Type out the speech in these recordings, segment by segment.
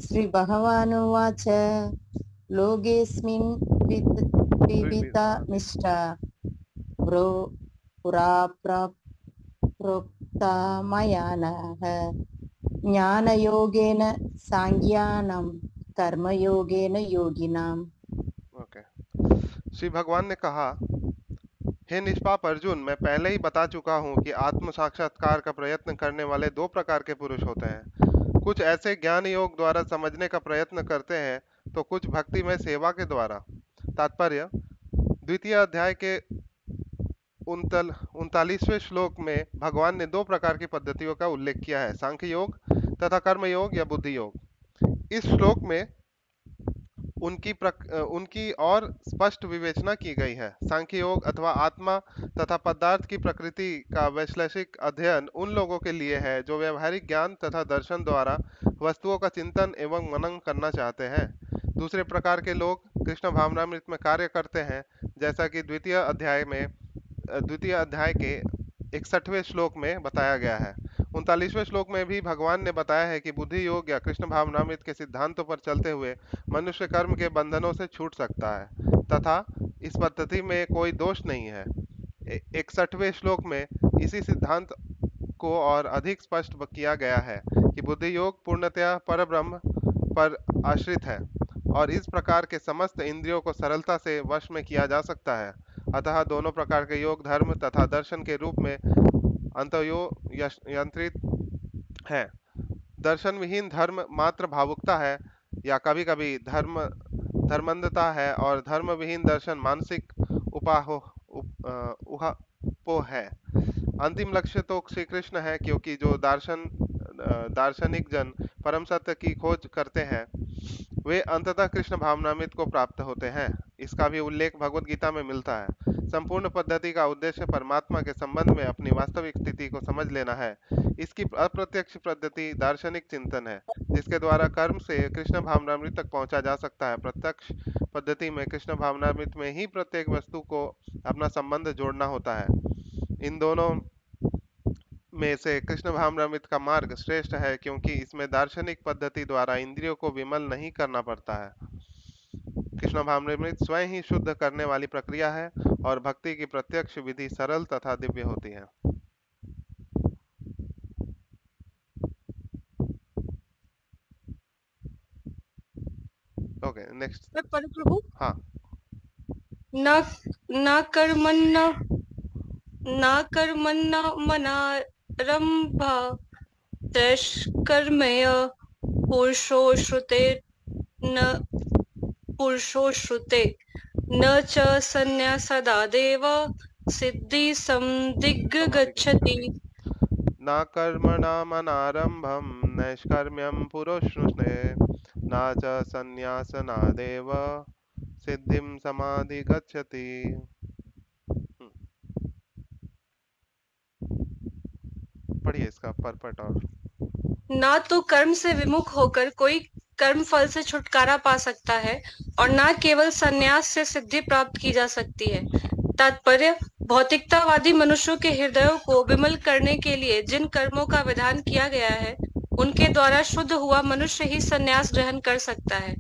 श्री भगवानुवाच लोकेऽस्मिन् विविधा निष्ठा प्रो पुरा प्रोक्ता मया नः ज्ञानयोगेन साङ्ख्यानां कर्मयोगेन योगिनाम्। ओके। श्री भगवान ने कहा, हे निष्पाप अर्जुन, मैं पहले ही बता चुका हूँ कि आत्म साक्षात्कार का प्रयत्न करने वाले दो प्रकार के पुरुष होते हैं। कुछ ऐसे ज्ञान योग द्वारा समझने का प्रयत्न करते हैं, तो कुछ भक्ति में सेवा के द्वारा। तात्पर्य: द्वितीय अध्याय के 39वें श्लोक में भगवान ने दो प्रकार की पद्धतियों का उल्लेख किया है, सांख्य योग तथा कर्म योग या बुद्धि योग। इस श्लोक में उनकी और स्पष्ट विवेचना की गई है। सांख्य योग अथवा आत्मा तथा पदार्थ की प्रकृति का वैश्लेषिक अध्ययन उन लोगों के लिए है जो व्यवहारिक ज्ञान तथा दर्शन द्वारा वस्तुओं का चिंतन एवं मनन करना चाहते हैं। दूसरे प्रकार के लोग कृष्ण भावनामृत में कार्य करते हैं, जैसा कि द्वितीय अध्याय के 61वें श्लोक में बताया गया है। 39वें श्लोक में भी भगवान ने बताया है कि बुद्धि योग या कृष्ण भावनामृत के सिद्धांतों पर चलते हुए मनुष्य कर्म के बंधनों से छूट सकता है तथा इस पद्धति में कोई दोष नहीं है। 61वें श्लोक में इसी सिद्धांत को और अधिक स्पष्ट किया गया है कि बुद्धि योग पूर्णतया परब्रह्म पर आश्रित है और इस प्रकार के समस्त इंद्रियों को सरलता से वश में किया जा सकता है। अतः दोनों प्रकार के योग धर्म तथा दर्शन के रूप में यंत्रित है। दर्शन विहीन धर्म मात्र भावुकता है या कभी-कभी धर्मंधता है और धर्म विहीन दर्शन मानसिक उहापोह है। अंतिम लक्ष्य तो श्री कृष्ण है, क्योंकि जो दार्शनिक जन परम सत्य की खोज करते हैं वे अंततः कृष्ण भावनामृत को प्राप्त होते हैं। इसका भी उल्लेख भगवत गीता में मिलता है। संपूर्ण पद्धति का उद्देश्य परमात्मा के संबंध में अपनी वास्तविक स्थिति को समझ लेना है। इसकी अप्रत्यक्ष पद्धति दार्शनिक चिंतन है, जिसके द्वारा कर्म से कृष्ण भावनामृत तक पहुंचा जा सकता है। प्रत्यक्ष पद्धति में कृष्ण भावनामृत में ही प्रत्येक वस्तु को अपना संबंध जोड़ना होता है। इन दोनों में से कृष्ण भावनामृत का मार्ग श्रेष्ठ है, क्योंकि इसमें दार्शनिक पद्धति द्वारा इंद्रियों को विमल नहीं करना पड़ता है। कृष्ण भावनामृत स्वयं ही शुद्ध करने वाली प्रक्रिया है और भक्ति की प्रत्यक्ष विधि सरल तथा दिव्य होती है। Okay, next. मैं पढ़ूं प्रभु? हाँ। न न कर्मण्य मनारंभ कर्मय न पुरुषो श्रुते न च संन्यासदादेव सिद्धि संदिग्गच्छति। न कर्मणामनारम्भं नैष्कर्म्यं पुरुषृष्णे न च संन्यासनादेव सिद्धिं समाधिगच्छति। पढ़िए इसका परपट। और ना तो कर्म से विमुख होकर कोई कर्म फल से छुटकारा पा सकता है और ना केवल संन्यास से सिद्धि प्राप्त की जा सकती है। तात्पर्य: भौतिकतावादी मनुष्यों के हृदयों को विमल करने के लिए जिन कर्मों का विधान किया गया है, उनके द्वारा शुद्ध हुआ मनुष्य ही संन्यास ग्रहण कर सकता है।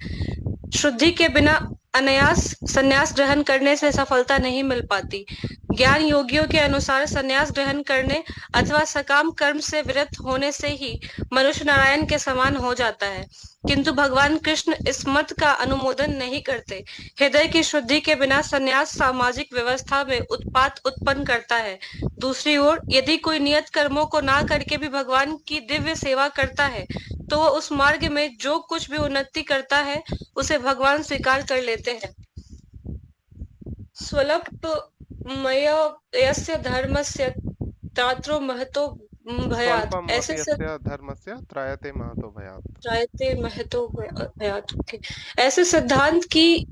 शुद्धि के बिना अनायास संन्यास ग्रहण करने से सफलता नहीं मिल पाती। ज्ञान योगियों के अनुसार संन्यास ग्रहण करने अथवा सकाम कर्म से विरत होने से ही मनुष्य नारायण के समान हो जाता है, किंतु भगवान कृष्ण इस मत का अनुमोदन नहीं करते। हृदय की शुद्धि के बिना संन्यास सामाजिक व्यवस्था में उत्पात उत्पन्न करता है। दूसरी ओर यदि कोई नियत कर्मों को ना करके भी भगवान की दिव्य सेवा करता है, तो वह उस मार्ग में जो कुछ भी उन्नति करता है उसे भगवान स्वीकार कर लेते हैं। स्वल्पमय यस्य धर्मस्य त्रात्रो महतो भयात्। स्वल्पम अपि यस्य धर्मस्य त्रायते महतो भयात्। ओके। ऐसे सिद्धांत की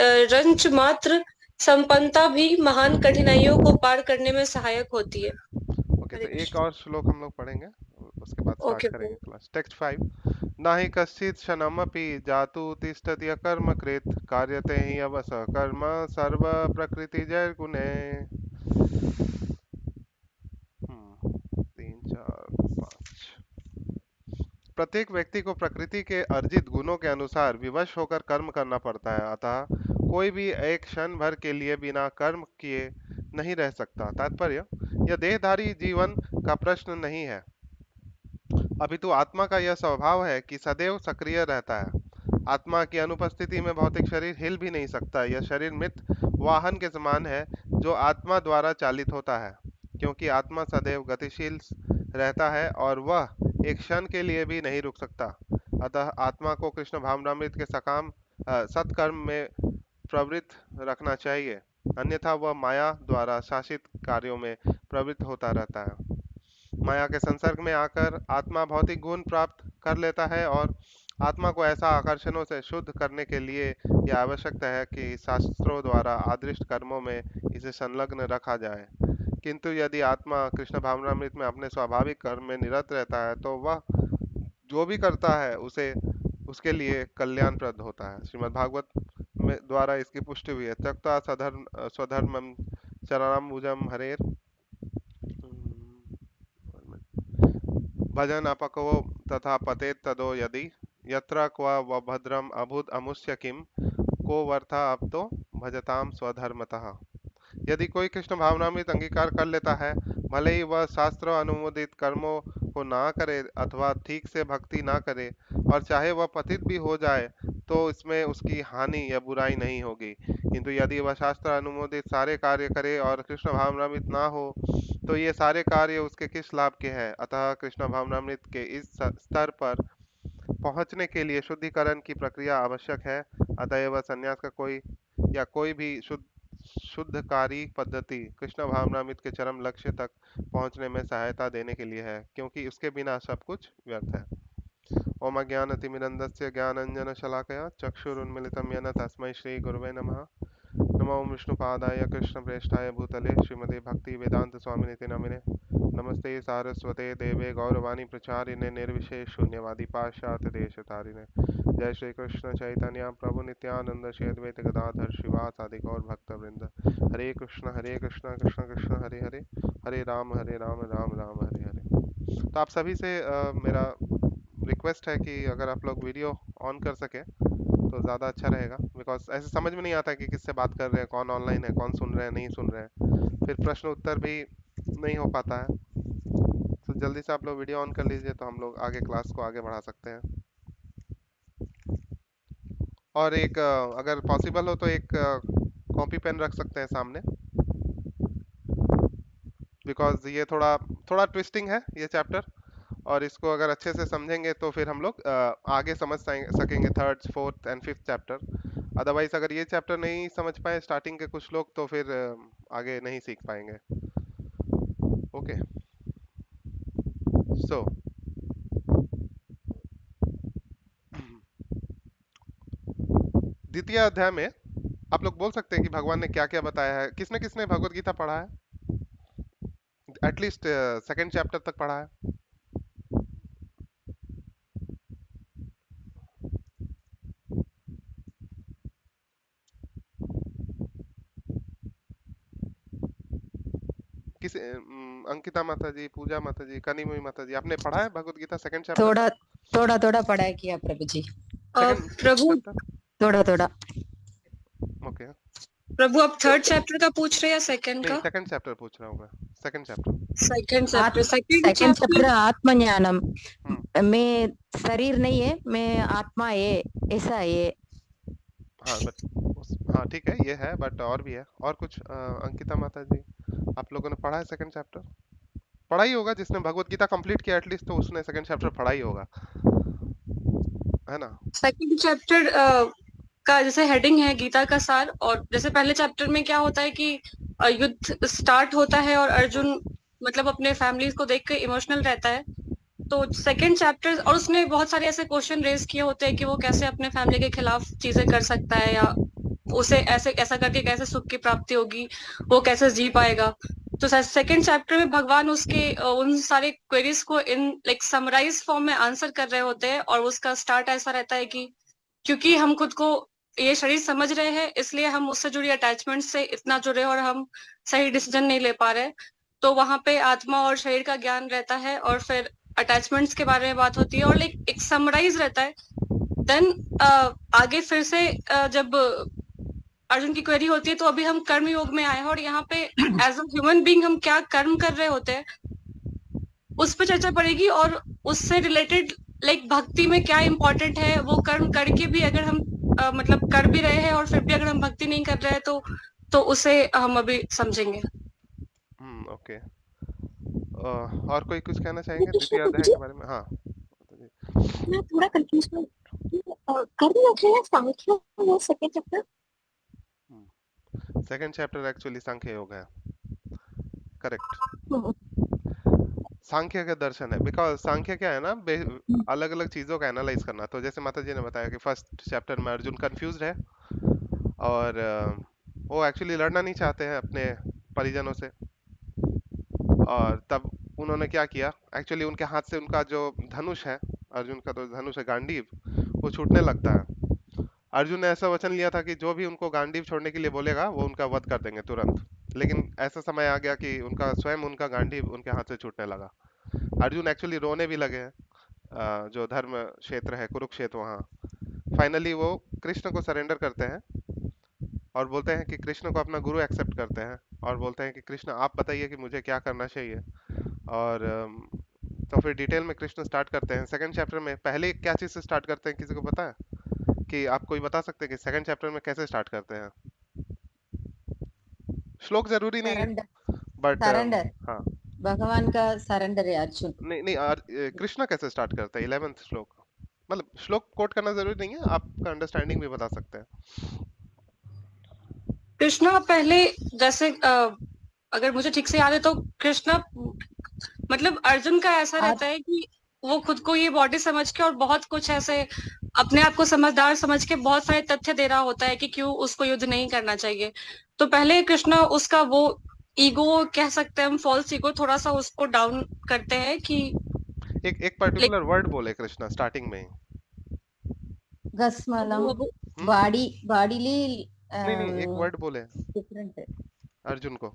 रंच मात्र संपन्नता भी महान कठिनाइयों को पार करने में सहायक होती है। ओके, तो एक और श्लोक हम लोग पढ़ेंगे, उसके बाद स्टार्ट ओके। करेंगे क्लास। टेक्स्ट 5। न हि कश्चित् क्षणमपि जातु तिष्ठति अकर्मकृत् कार्यते हि अवसः कर्म सर्व प्रकृतिजैर्गुणे। 3, 4, 5। प्रत्येक व्यक्ति को प्रकृति के अर्जित गुणों के अनुसार विवश होकर कर्म करना पड़ता है, अतः कोई भी एक क्षण भर के लिए बिना कर्म किए नहीं रह सकता। तात्पर्य, यह देहधारी जीवन का प्रश्न नहीं है, अपितु आत्मा का यह स्वभाव है कि सदैव सक्रिय रहता है। आत्मा की अनुपस्थिति में भौतिक शरीर हिल भी नहीं सकता। यह शरीर मृत वाहन के समान है जो आत्मा द्वारा चालित होता है, क्योंकि आत्मा सदैव गतिशील रहता है और वह एक क्षण के लिए भी नहीं रुक सकता। अतः आत्मा को कृष्ण भावनामृत के सत्कर्म में प्रवृत्त रखना चाहिए, अन्यथा वह माया द्वारा शासित कार्यों में प्रवृत्त होता रहता है। माया के संसर्ग में आकर आत्मा भौतिक गुण प्राप्त कर लेता है और आत्मा को ऐसा आकर्षणों से शुद्ध करने के लिए यह आवश्यक है कि शास्त्रों द्वारा आदृष्ट कर्मों में इसे संलग्न रखा जाए। किंतु यदि आत्मा कृष्ण भावनामृत में अपने स्वाभाविक कर्म में निरत रहता है तो वह जो भी करता है उसे उसके लिए कल्याणप्रद होता है। श्रीमद् भागवत में द्वारा इसकी पुष्टि हुई है। त्यक्त्वा स्वधर्मं चरणाम्बुजं हरेर भजन अपको तथा पतेत तदो यदि यत्र क्व व भद्रम अभुत अमुष्य किम को वर्था अब तो भजताम स्वधर्मतः। यदि कोई कृष्ण भावनामृत अंगीकार कर लेता है, भले ही वह शास्त्र अनुमोदित कर्मों को ना करे अथवा ठीक से भक्ति ना करे, और चाहे वह पतित भी हो जाए तो इसमें उसकी हानि या बुराई नहीं होगी। किंतु यदि वह शास्त्र अनुमोदित सारे कार्य करे और कृष्ण भावनामृत ना हो तो ये सारे कार्य उसके किस लाभ के हैं। अतः कृष्ण भावनामृत के इस स्तर पर पहुंचने के लिए शुद्धिकरण की प्रक्रिया आवश्यक है। अतएव संन्यास का कोई भी शुद्धकारी पद्धति कृष्ण भावनामृत के चरम लक्ष्य तक पहुंचने में सहायता देने के लिए है, क्योंकि उसके बिना सब कुछ व्यर्थ है। ओम अज्ञानतिमिरन्धस्य ज्ञानाञ्जनशलाकया चक्षुरुन्मीलितं येन तस्मै श्रीगुरवे नमः। नमो विष्णुपादाय कृष्णप्रेष्ठाय भूतले श्रीमते भक्ति वेदांत स्वामिनिति नमिने। नमस्ते सारस्वते देवे गौरवाणी प्रचारिणे निर्विशेष शून्यवादी पाश्चात्य देशतारिणे। जय श्री कृष्ण चैतन्य प्रभु नित्यानंद श्री अद्वैत गदाधर शिवासादि गौर भक्त वृंद। हरे कृष्ण कृष्ण कृष्ण हरे हरे, हरे राम राम राम हरे हरे। तो आप सभी से मेरा रिक्वेस्ट है कि अगर आप लोग वीडियो ऑन कर सके तो ज़्यादा अच्छा रहेगा, बिकॉज ऐसे समझ में नहीं आता कि किससे बात कर रहे हैं, कौन ऑनलाइन है, कौन सुन रहे हैं, नहीं सुन रहे हैं, फिर प्रश्न उत्तर भी नहीं हो पाता है। तो जल्दी से आप लोग वीडियो ऑन कर लीजिए तो हम लोग आगे क्लास को आगे बढ़ा सकते हैं। और एक अगर पॉसिबल हो तो एक कॉपी पेन रख सकते हैं सामने, बिकॉज ये थोड़ा ट्विस्टिंग है ये चैप्टर, और इसको अगर अच्छे से समझेंगे तो फिर हम लोग आगे समझ सकेंगे third fourth and fifth chapter. Otherwise अगर ये चैप्टर नहीं समझ पाए स्टार्टिंग के कुछ लोग तो फिर आगे नहीं सीख पाएंगे। ओके, सो द्वितीय अध्याय में आप लोग बोल सकते हैं कि भगवान ने क्या क्या बताया है। किसने किसने भगवत गीता पढ़ा है? एटलीस्ट सेकंड चैप्टर तक पढ़ा है? किसी अंकिता माता जी, पूजा माता जी, कनिमोई माता जी, आपने पढ़ा है भगवत गीता सेकंड चैप्टर? थोड़ा पढ़ा है किया प्रभु जी, प्रभु थोड़ा। ओके, प्रभु आप थर्ड चैप्टर का पूछ रहे हैं या सेकंड का? सेकंड चैप्टर पूछ रहा हूँ मैं, सेकंड चैप्टर। सेकंड चैप्टर आत्मज्ञानम में शरीर नहीं है, मैं आत्मा है, ऐसा है। हाँ ठीक है, ये है, बट और भी है, और कुछ अंकिता माता जी आप लोगों ने पढ़ा है सेकंड चैप्टर? पढ़ा ही होगा, जिसने भगवत गीता कंप्लीट किया एटलीस्ट तो उसने सेकंड चैप्टर पढ़ा ही होगा, है ना? सेकंड चैप्टर का जैसे हेडिंग है गीता का सार, और जैसे पहले चैप्टर में क्या होता है कि युद्ध स्टार्ट होता है और अर्जुन मतलब अपने फैमिली को देख के इमोशनल रहता है। तो सेकंड चैप्टर, और उसने बहुत सारे ऐसे क्वेश्चन रेज किए होते हैं कि वो कैसे अपने फैमिली के खिलाफ चीजें कर सकता है, या उसे ऐसा करके कैसे सुख की प्राप्ति होगी, वो कैसे जी पाएगा। तो सेकंड चैप्टर में भगवान उसके उन सारे क्वेरीज को इन लाइक समराइज फॉर्म में आंसर कर रहे होते हैं, और उसका स्टार्ट ऐसा रहता है कि क्योंकि हम खुद को ये शरीर समझ रहे हैं, इसलिए हम उससे जुड़ी अटैचमेंट से इतना जुड़े और हम सही डिसीजन नहीं ले पा रहे। तो वहां पे आत्मा और शरीर का ज्ञान रहता है, और फिर अटैचमेंट्स के बारे में बात होती है और लाइक एक समराइज रहता है। देन आगे फिर से जब अर्जुन की क्वेरी होती है तो अभी हम कर्म योग में आए हैं और यहाँ पे एज अ ह्यूमन बीइंग हम क्या कर्म कर रहे होते हैं उस पर चर्चा पड़ेगी और उससे रिलेटेड लाइक भक्ति में क्या इम्पोर्टेंट है, वो कर्म करके भी अगर हम मतलब कर भी रहे हैं और फिर भी अगर हम भक्ति नहीं कर रहे हैं तो उसे हम अभी समझेंगे। ओके। और कोई कुछ कहना चाहेंगे कृष्ण द्वितीय प्रभु अध्याय जी, के बारे में? हाँ मैं थोड़ा कंफ्यूज हूँ कि कर्म योग है या सांख्य वो second chapter? Second chapter actually Sankhya Yoga है। करेक्ट, सांख्य का दर्शन है। बिकॉज सांख्य क्या है ना, अलग अलग चीजों का एनालाइज करना। तो जैसे माता जी ने बताया कि फर्स्ट चैप्टर में अर्जुन कंफ्यूज है और वो एक्चुअली लड़ना नहीं चाहते हैं अपने परिजनों से। और तब उन्होंने क्या किया, एक्चुअली उनके हाथ से उनका जो धनुष है, अर्जुन का तो धनुष है गांडीव, वो छूटने लगता है। अर्जुन ने ऐसा वचन लिया था कि जो भी उनको गांडीव छोड़ने के लिए बोलेगा वो उनका वध कर देंगे तुरंत। लेकिन ऐसा समय आ गया कि उनका स्वयं उनका गांडीव उनके हाथ से छूटने लगा। अर्जुन एक्चुअली रोने भी लगे हैं। जो धर्म क्षेत्र है कुरुक्षेत्र, वहाँ फाइनली वो कृष्ण को सरेंडर करते हैं और बोलते हैं कि कृष्ण को अपना गुरु एक्सेप्ट करते हैं और बोलते हैं कि कृष्ण आप बताइए कि मुझे क्या करना चाहिए। और तो फिर डिटेल में कृष्ण स्टार्ट करते हैं सेकंड चैप्टर में। पहले क्या चीज से स्टार्ट करते हैं, किसी को पता है कि आप कोई बता सकते हैं कि सेकंड चैप्टर में कैसे स्टार्ट करते हैं? श्लोक जरूरी नहीं है सरेंडर, बट सरेंडर हाँ, भगवान का सरेंडर है अर्जुन। नहीं नहीं कृष्ण कैसे स्टार्ट करते हैं 11th श्लोक? मतलब श्लोक कोट करना जरूरी नहीं है, आपका अंडरस्टैंडिंग भी बता सकते हैं। कृष्णा पहले जैसे अगर मुझे ठीक से याद है तो कृष्णा मतलब अर्जुन का ऐसा रहता है कि वो खुद को ये बॉडी समझ के और बहुत कुछ ऐसे अपने आप को समझदार समझ के बहुत सारे तथ्य दे रहा होता है कि क्यों उसको युद्ध नहीं करना चाहिए। तो पहले कृष्णा उसका वो ईगो कह सकते हैं हम, फॉल्स ईगो, थोड़ा सा उसको डाउन करते हैं कि एक पर्टिकुलर वर्ड बोले कृष्णा स्टार्टिंग में ही। गस्मलम वो बॉडी बॉडीली नहीं नहीं, एक वर्ड बोले डिफरेंट है। अर्जुन को।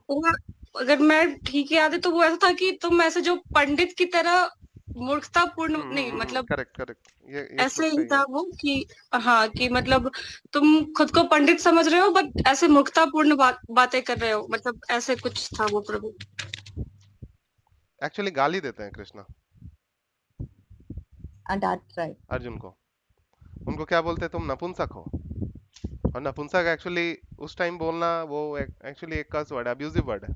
अगर मैं ठीक याद है तो वो ऐसा था कि तुम ऐसे जो पंडित की तरह मूर्खतापूर्ण नहीं, मतलब करेक्ट करेक्ट, ये ऐसे श्लोक ही सही था है। वो कि हाँ कि मतलब तुम खुद को पंडित समझ रहे हो बट ऐसे मूर्खतापूर्ण बातें कर रहे हो, मतलब ऐसे कुछ था वो प्रभु। एक्चुअली गाली देते हैं कृष्णा एंड राइट अर्जुन को। उनको क्या बोलते हैं, तुम नपुंसक हो। और नपुंसक एक्चुअली उस टाइम बोलना वो एक्चुअली एक कर्स वर्ड है, अब्यूजिव वर्ड है।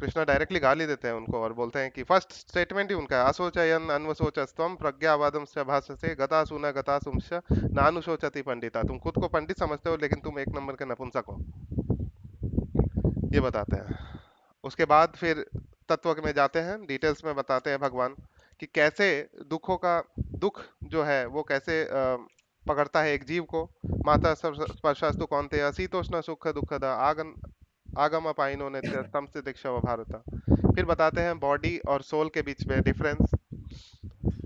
कृष्णा डायरेक्टली गाली देते हैं उनको और बोलते हैं कि फर्स्ट स्टेटमेंट ही उनका है, असोचयन अन्वसोचस्तम प्रज्ञावादम से भाषसे गतासुना गतासुंश नानुशोचति पंडिता। तुम खुद को पंडित समझते हो लेकिन तुम एक नंबर के नपुंसक हो, ये बताते हैं। उसके बाद फिर तत्व में जाते हैं, डिटेल्स में बताते हैं भगवान कि कैसे दुखों का दुख जो है वो कैसे पकड़ता है एक जीव को। माता स्पर्शास्तु कौन्तेय अशीतोष्ण सुख दुखद आगम अपाइनो नित्य तम से दीक्षा व भारत। फिर बताते हैं बॉडी और सोल के बीच में डिफरेंस।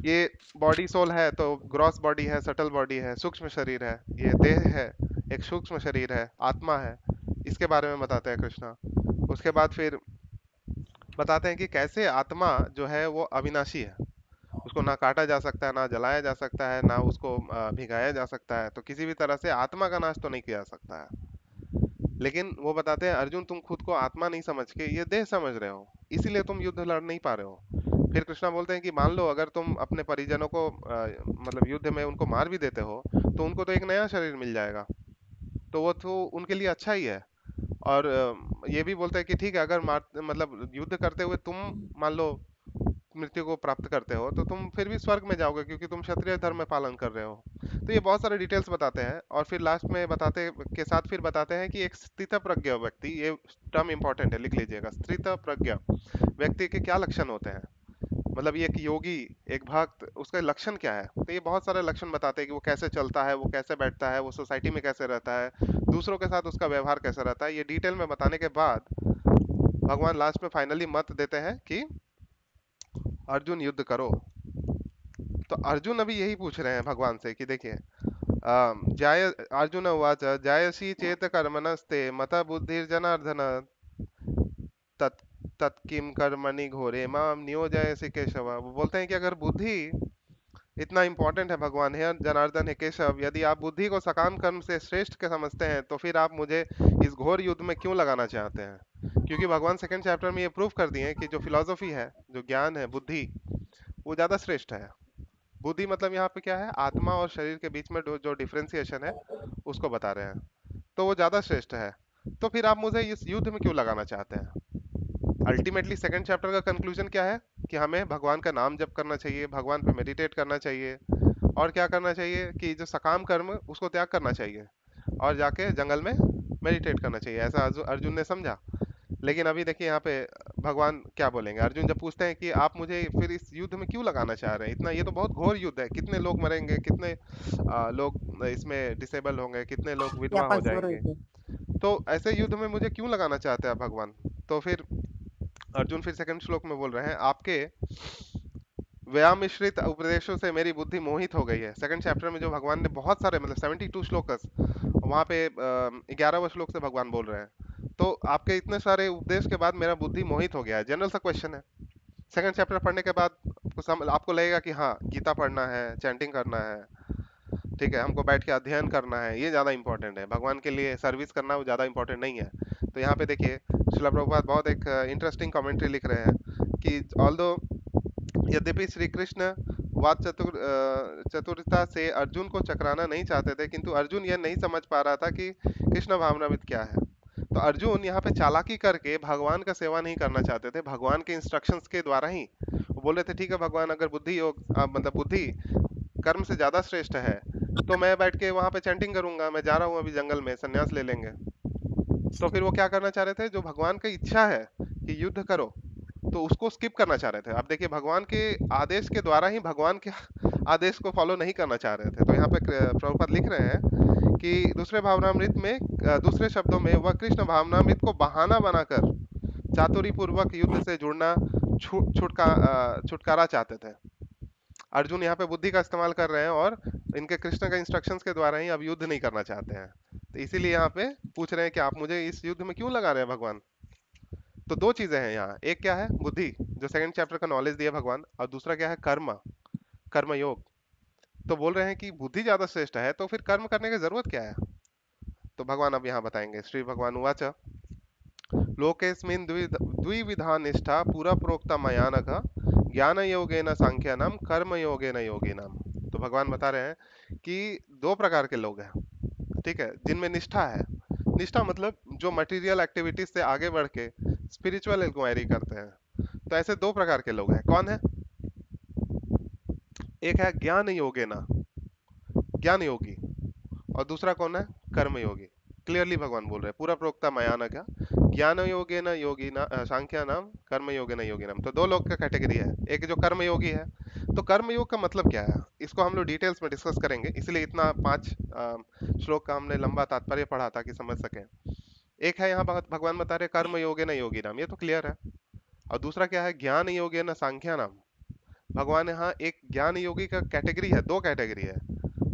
ये बॉडी सोल है तो ग्रॉस बॉडी है, सटल बॉडी है, सूक्ष्म शरीर है, ये देह है, एक सूक्ष्म शरीर है, आत्मा है। इसके बारे में बताते हैं कृष्णा। उसके बाद फिर बताते हैं कि कैसे आत्मा जो है वो अविनाशी है, उसको ना काटा जा सकता है, ना जलाया जा सकता है, ना उसको भिगाया जा सकता है। तो किसी भी तरह से आत्मा का नाश तो नहीं किया जा सकता है। लेकिन वो बताते हैं अर्जुन तुम खुद को आत्मा नहीं समझ के ये देह समझ रहे हो, इसीलिए तुम युद्ध लड़ नहीं पा रहे हो। फिर कृष्णा बोलते हैं कि मान लो अगर तुम अपने परिजनों को मतलब युद्ध में उनको मार भी देते हो तो उनको तो एक नया शरीर मिल जाएगा, तो वो तो उनके लिए अच्छा ही है। और ये भी बोलते हैं कि ठीक है अगर मार मतलब युद्ध करते हुए तुम मान लो मृत्यु को प्राप्त करते हो तो तुम फिर भी स्वर्ग में जाओगे क्योंकि तुम क्षत्रिय धर्म में पालन कर रहे हो। तो ये बहुत सारे डिटेल्स बताते हैं और फिर लास्ट में बताते के साथ फिर बताते हैं कि एक स्थित प्रज्ञ व्यक्ति, ये टर्म इंपॉर्टेंट है लिख लीजिएगा, स्थित प्रज्ञ व्यक्ति के क्या लक्षण होते हैं। मतलब ये एक योगी, एक भक्त, उसका लक्षण क्या है। तो ये बहुत सारे लक्षण बताते हैं कि वो कैसे चलता है, वो कैसे बैठता है, वो सोसाइटी में कैसे रहता है, दूसरों के साथ उसका व्यवहार कैसा रहता है। ये डिटेल में बताने के बाद भगवान लास्ट में फाइनली मत देते हैं कि अर्जुन युद्ध करो। तो अर्जुन अभी यही पूछ रहे हैं भगवान से कि देखिए जाय अर्जुन उवाच जायसी चेत कर्मणस्ते मता बुद्धिर्जनार्दन तत् तत्किम कर्मणि घोरे माम नियोजयसि केशव। वो बोलते हैं कि अगर बुद्धि इतना इंपॉर्टेंट है भगवान, है जनार्दन, है केशव, यदि आप बुद्धि को सकाम कर्म से श्रेष्ठ के समझते हैं तो फिर आप मुझे इस घोर युद्ध में क्यों लगाना चाहते हैं? क्योंकि भगवान सेकंड चैप्टर में ये प्रूव कर दिए हैं कि जो फिलॉसफी है, जो ज्ञान है, बुद्धि, वो ज्यादा श्रेष्ठ है। बुद्धि मतलब यहाँ पे क्या है, आत्मा और शरीर के बीच में जो डिफरेंशिएशन है उसको बता रहे हैं, तो वो ज्यादा श्रेष्ठ है। तो फिर आप मुझे इस युद्ध में क्यों लगाना चाहते हैं? अल्टीमेटली सेकंड चैप्टर का कंक्लूजन क्या है कि हमें भगवान का नाम जप करना चाहिए, भगवान पे मेडिटेट करना चाहिए, और क्या करना चाहिए कि जो सकाम कर्म उसको त्याग करना चाहिए और जाके जंगल में मेडिटेट करना चाहिए, ऐसा अर्जुन ने समझा। लेकिन अभी देखिए यहाँ पे भगवान क्या बोलेंगे। अर्जुन जब पूछते हैं कि आप मुझे फिर इस युद्ध में क्यों लगाना चाह रहे हैं, इतना, ये तो बहुत घोर युद्ध है, कितने लोग मरेंगे, कितने लोग इसमें डिसेबल होंगे, कितने लोग विधवा हो जाएंगे, तो ऐसे युद्ध में मुझे क्यों लगाना चाहते हैं आप भगवान? तो फिर अर्जुन फिर सेकंड श्लोक में बोल रहे हैं, आपके व्यायाम मिश्रित उपदेशों से मेरी बुद्धि मोहित हो गई है। सेकंड चैप्टर में जो भगवान ने बहुत सारे, मतलब 72 श्लोकस, वहां पे 11वें श्लोक से भगवान बोल रहे हैं, तो आपके इतने सारे उपदेश के बाद मेरा बुद्धि मोहित हो गया है। जनरल सा क्वेश्चन है। सेकंड चैप्टर पढ़ने के बाद आपको लगेगा कि हाँ, गीता पढ़ना है, चैंटिंग करना है, ठीक है, हमको बैठ के अध्ययन करना है, ये ज्यादा इंपॉर्टेंट है, भगवान के लिए सर्विस करना वो ज्यादा इंपॉर्टेंट नहीं है। तो यहाँ पे देखिए श्रील प्रभुपाद बहुत एक इंटरेस्टिंग कमेंट्री लिख रहे हैं कि ऑल्दो, यद्यपि श्री कृष्ण वाद चतुरता से अर्जुन को चकराना नहीं चाहते थे, किंतु अर्जुन यह नहीं समझ पा रहा था कि कृष्ण भावनाविद क्या है। तो अर्जुन यहाँ पे चालाकी करके भगवान का सेवा नहीं करना चाहते थे, भगवान के इंस्ट्रक्शंस के द्वारा ही वो बोल रहे थे, ठीक है भगवान, अगर बुद्धि योग मतलब बुद्धि कर्म से ज्यादा श्रेष्ठ है तो मैं बैठ के वहां पे चैंटिंग करूंगा, मैं जा रहा हूँ अभी जंगल में, संन्यास ले लेंगे। तो फिर वो क्या करना चाह रहे थे, जो भगवान की इच्छा है कि युद्ध करो, तो उसको स्किप करना चाह रहे थे। अब देखिए भगवान के आदेश के द्वारा ही भगवान के आदेश को फॉलो नहीं करना चाह रहे थे। तो यहाँ पे प्रभुपाद लिख रहे हैं कि दूसरे भावनामृत में, दूसरे शब्दों में, वह कृष्ण भावनामृत को बहाना बनाकर चातुरी पूर्वक युद्ध से जुड़ना छुटकारा चाहते थे। अर्जुन यहाँ पे बुद्धि का इस्तेमाल कर रहे हैं और इनके कृष्ण के इंस्ट्रक्शंस के द्वारा ही अब युद्ध नहीं करना चाहते हैं। तो इसीलिए यहाँ पे पूछ रहे हैं कि आप मुझे इस युद्ध में क्यों लगा रहे हैं भगवान। तो दो चीजें हैं यहाँ, एक क्या है, बुद्धि, जो सेकंड चैप्टर का नॉलेज दिया भगवान, और दूसरा क्या है, कर्म, कर्म योग। तो बोल रहे हैं कि बुद्धि ज्यादा श्रेष्ठ है, तो फिर कर्म करने की जरूरत क्या है? तो भगवान अब यहाँ बताएंगे। श्री भगवान उवाच लोकेस्मिन् द्विविधा निष्ठा पूरा प्रोक्ता मया नघ ज्ञान योगेन सांख्यानाम कर्म योगेन योगिनाम। तो भगवान बता रहे हैं कि दो प्रकार के लोग हैं, ठीक है, जिनमें निष्ठा है। निष्ठा मतलब जो मटेरियल एक्टिविटीज से आगे बढ़ के स्पिरिचुअल इंक्वायरी करते हैं। तो ऐसे दो प्रकार के लोग हैं। कौन है? एक है ज्ञान योगेना, ज्ञान योगी, और दूसरा कौन है? कर्म योगी। क्लियरली भगवान बोल रहे हैं, पूरा प्रोक्ता मयाना का ज्ञान योगे न योगी ना सांख्या नाम कर्म योगे न योगी नाम। तो दो लोग का कैटेगरी है, एक जो कर्म योगी है। तो कर्म योग का मतलब क्या है, इसको हम लोग डिटेल्स में डिस्कस करेंगे, इसलिए इतना 5 श्लोक का हमने लंबा तात्पर्य पढ़ा ताकि समझ सकें। एक है यहाँ भगवान बता रहे कर्म योगे न योगी नाम, ये तो क्लियर है। और दूसरा क्या है, ज्ञान योगे न सांख्या नाम। भगवान यहाँ एक ज्ञान योगी का कैटेगरी है, दो कैटेगरी है,